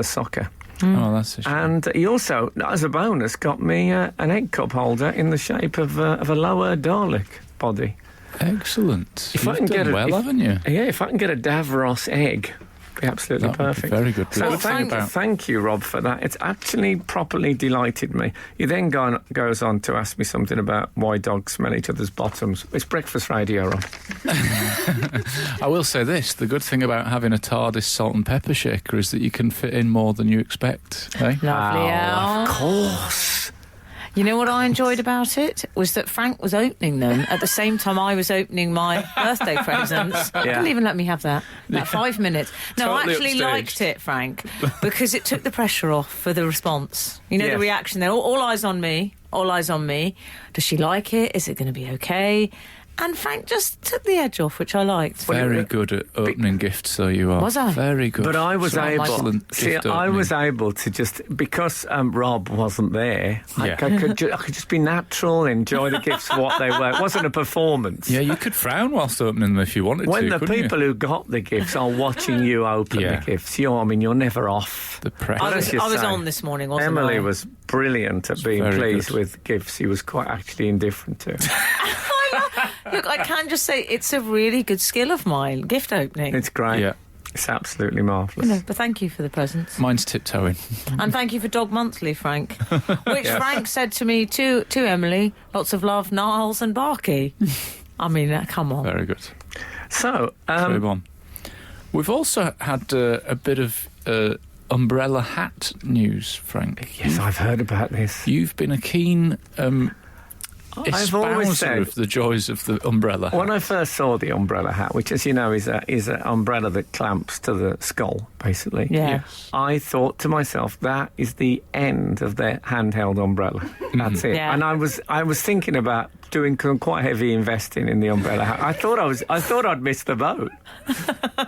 soccer. Oh, that's a shame. And he also, as a bonus, got me an egg cup holder in the shape of a lower Dalek body. Excellent. If You've I can done get well, haven't you? Yeah, if I can get a Davros egg, it'd be absolutely That would be perfect. very good. So What thank, about- thank you, Rob, for that. It's actually properly delighted me. He then goes on to ask me something about why dogs smell each other's bottoms. It's breakfast radio, Rob. I will say this, the good thing about having a TARDIS salt and pepper shaker is that you can fit in more than you expect, eh? Lovely, Of Al. course. You know what I enjoyed about it? Was that Frank was opening them at the same time I was opening my birthday presents. Yeah. Didn't even let me have that. That 5 minutes. No, I Totally actually upstaged. liked it, Frank, because it took the pressure off for the response. You know, Yes. the reaction there. All eyes on me. All eyes on me. Does she like it? Is it going to be okay? And Frank just took the edge off, which I liked. Very good at opening gifts, though you are. Was I? Very good. But I was Some able. excellent See, gift I opening. was able to just, because Rob wasn't there. Yeah. I could just be natural, enjoy the gifts for what they were. It wasn't a performance. Yeah, you could frown whilst opening them if you wanted When to, the couldn't people you? who got the gifts are watching you open Yeah. the gifts, you're never off. The press. I was, you I was say? on this morning, wasn't Emily I? was brilliant at being very pleased good. with gifts he was quite actually indifferent to. Look, I can just say it's a really good skill of mine, gift opening. It's great. Yeah. It's absolutely marvellous. No, but thank you for the presents. Mine's tiptoeing. And thank you for Dog Monthly, Frank. Which Frank said to me, to Emily, lots of love, Niles and Barkey. I mean, come on. Very good. So, Move on. We've also had a bit of umbrella hat news, Frank. yes, I've heard about this. You've been a keen I've always espouser said, of the joys of the umbrella hat. when I first saw the umbrella hat, which, as you know, is an umbrella that clamps to the skull, basically. Yeah. Yes. I thought to myself, that is the end of their handheld umbrella. That's it. Yeah. And I was thinking about doing quite heavy investing in the umbrella hat. I thought I'd missed the boat.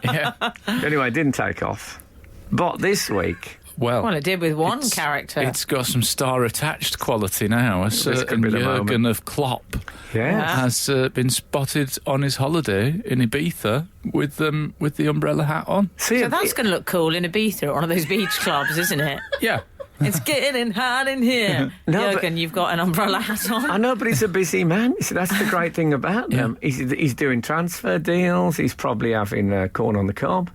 Yeah. Anyway, it didn't take off. But this week, Well, it did with one it's- character. It's got some star-attached quality now. A could certain be the Jurgen moment. of Klopp yeah. has been spotted on his holiday in Ibiza with the umbrella hat on. See, so that's going to look cool in Ibiza at one of those beach clubs, isn't it? Yeah. It's getting hot in here. No, but- Jurgen, you've got an umbrella hat on. I know, but he's a busy man. See, that's the great thing about them. He's doing transfer deals. He's probably having corn on the cob.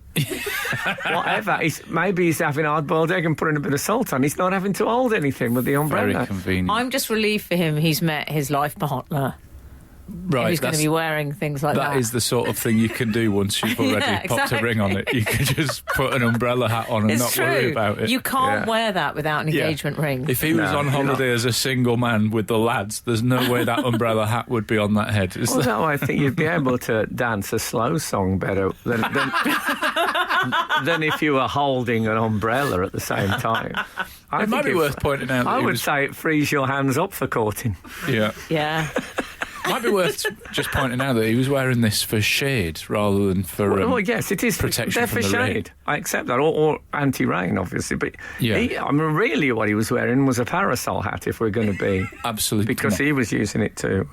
Whatever. Maybe he's having hard-boiled egg and putting a bit of salt on. He's not having to hold anything with the Very umbrella. convenient. I'm just relieved for him he's met his life partner. right. Who's going to be wearing things like that. That is the sort of thing you can do once you've already Yeah, popped a ring on it. You can just put an umbrella hat on and It's not true. worry about it. You can't Yeah. wear that without an Yeah. engagement ring. If he was No, on you're holiday as a single man with the lads, there's no way that umbrella hat would be on that head. Is there? Although I think you'd be able to dance a slow song better than if you were holding an umbrella at the same time. I It might think be worth pointing out that I he would was- say it frees your hands up for courting. Yeah. Yeah. Might be worth just pointing out that he was wearing this for shade rather than for Well, yes, it is protection they're from for the rain. shade. I accept that, or anti-rain, obviously. But Yeah. I mean, really, what he was wearing was a parasol hat. If we're going to be, Absolutely. because he was using it to.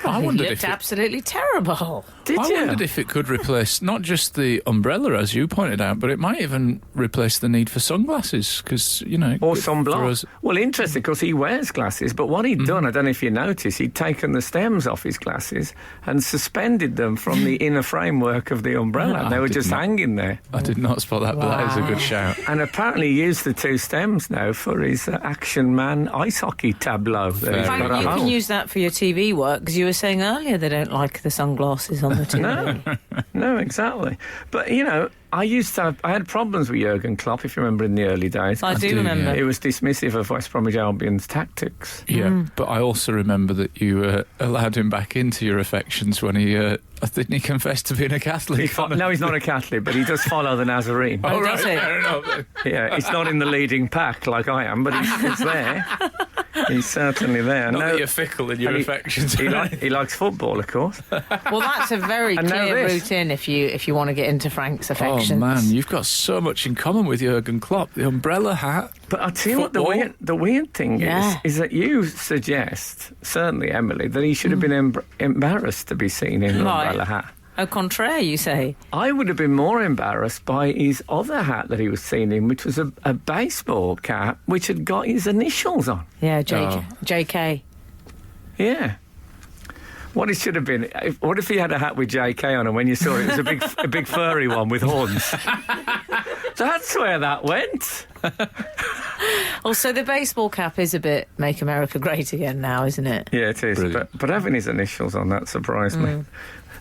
I He wondered looked if it, absolutely terrible. Did I you? wondered if it could replace not just the umbrella, as you pointed out, but it might even replace the need for sunglasses, because, you know... Or for sunblock. us- Well, interesting, because he wears glasses, but what he'd done, I don't know if you noticed, he'd taken the stems off his glasses and suspended them from the inner framework of the umbrella. Oh, and they I were did just not- hanging there. I did not spot that, but that is a good shout. And apparently he used the two stems now for his Action Man ice hockey tableau that he's Very got Frank, at you can home. use that for your TV work, because you were saying earlier they don't like the sunglasses on the TV. No, exactly. But, you know, I had problems with Jurgen Klopp, if you remember, in the early days. I do do, remember. He was dismissive of West Bromwich Albion's tactics. Yeah, but I also remember that you allowed him back into your affections when he, I think he confessed to being a Catholic. No, he's not a Catholic, but he does follow the Nazarene. Oh, does he? fair enough. Yeah, he's not in the leading pack like I am, but he's there. He's certainly there. Not No, that you're fickle in your and affections. he likes football, of course. Well, that's a very I know clear this. route in if you want to get into Frank's Oh affections. man, you've got so much in common with Jurgen Klopp. The umbrella hat. But I'll tell you what Football. the weird thing Yeah. is that you suggest, certainly Emily, that he should have been embarrassed to be seen in an Right. umbrella hat. Au contraire, you say? I would have been more embarrassed by his other hat that he was seen in, which was a baseball cap which had got his initials on. Yeah, Oh. JK. Yeah. What it should have been, what if he had a hat with JK on, and when you saw it, it was a big furry one with horns? That's where that went. Also, the baseball cap is a bit Make America Great Again now, isn't it? Yeah, it is. Brilliant. But having his initials on, that surprised me.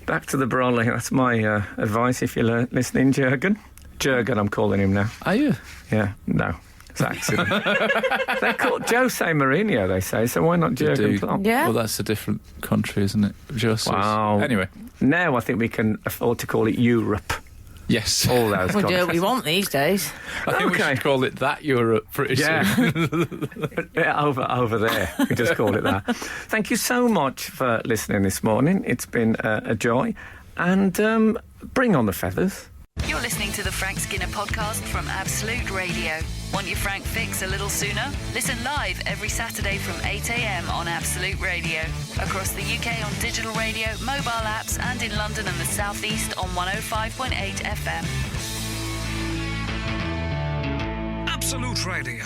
Back to the Brolly. That's my advice if you're listening, Jurgen. Jurgen, I'm calling him now. Are you? Yeah, no. It's an accident. They're called Jose Mourinho, they say, so why not Jurgen do. Klopp? Yeah. Well, that's a different country, isn't it? Just Wow. Anyway, Now I think we can afford to call it Europe. yes. All those We do what countries. we want these days. I think we Okay. should call it that Europe pretty Yeah. soon. Yeah, over there. We just call it that. Thank you so much for listening this morning. It's been a joy. And bring on the feathers. You're listening to the Frank Skinner podcast from Absolute Radio. Want your Frank fix a little sooner? Listen live every Saturday from 8 a.m. on Absolute Radio. Across the UK on digital radio, mobile apps, and in London and the South East on 105.8 FM. Absolute Radio.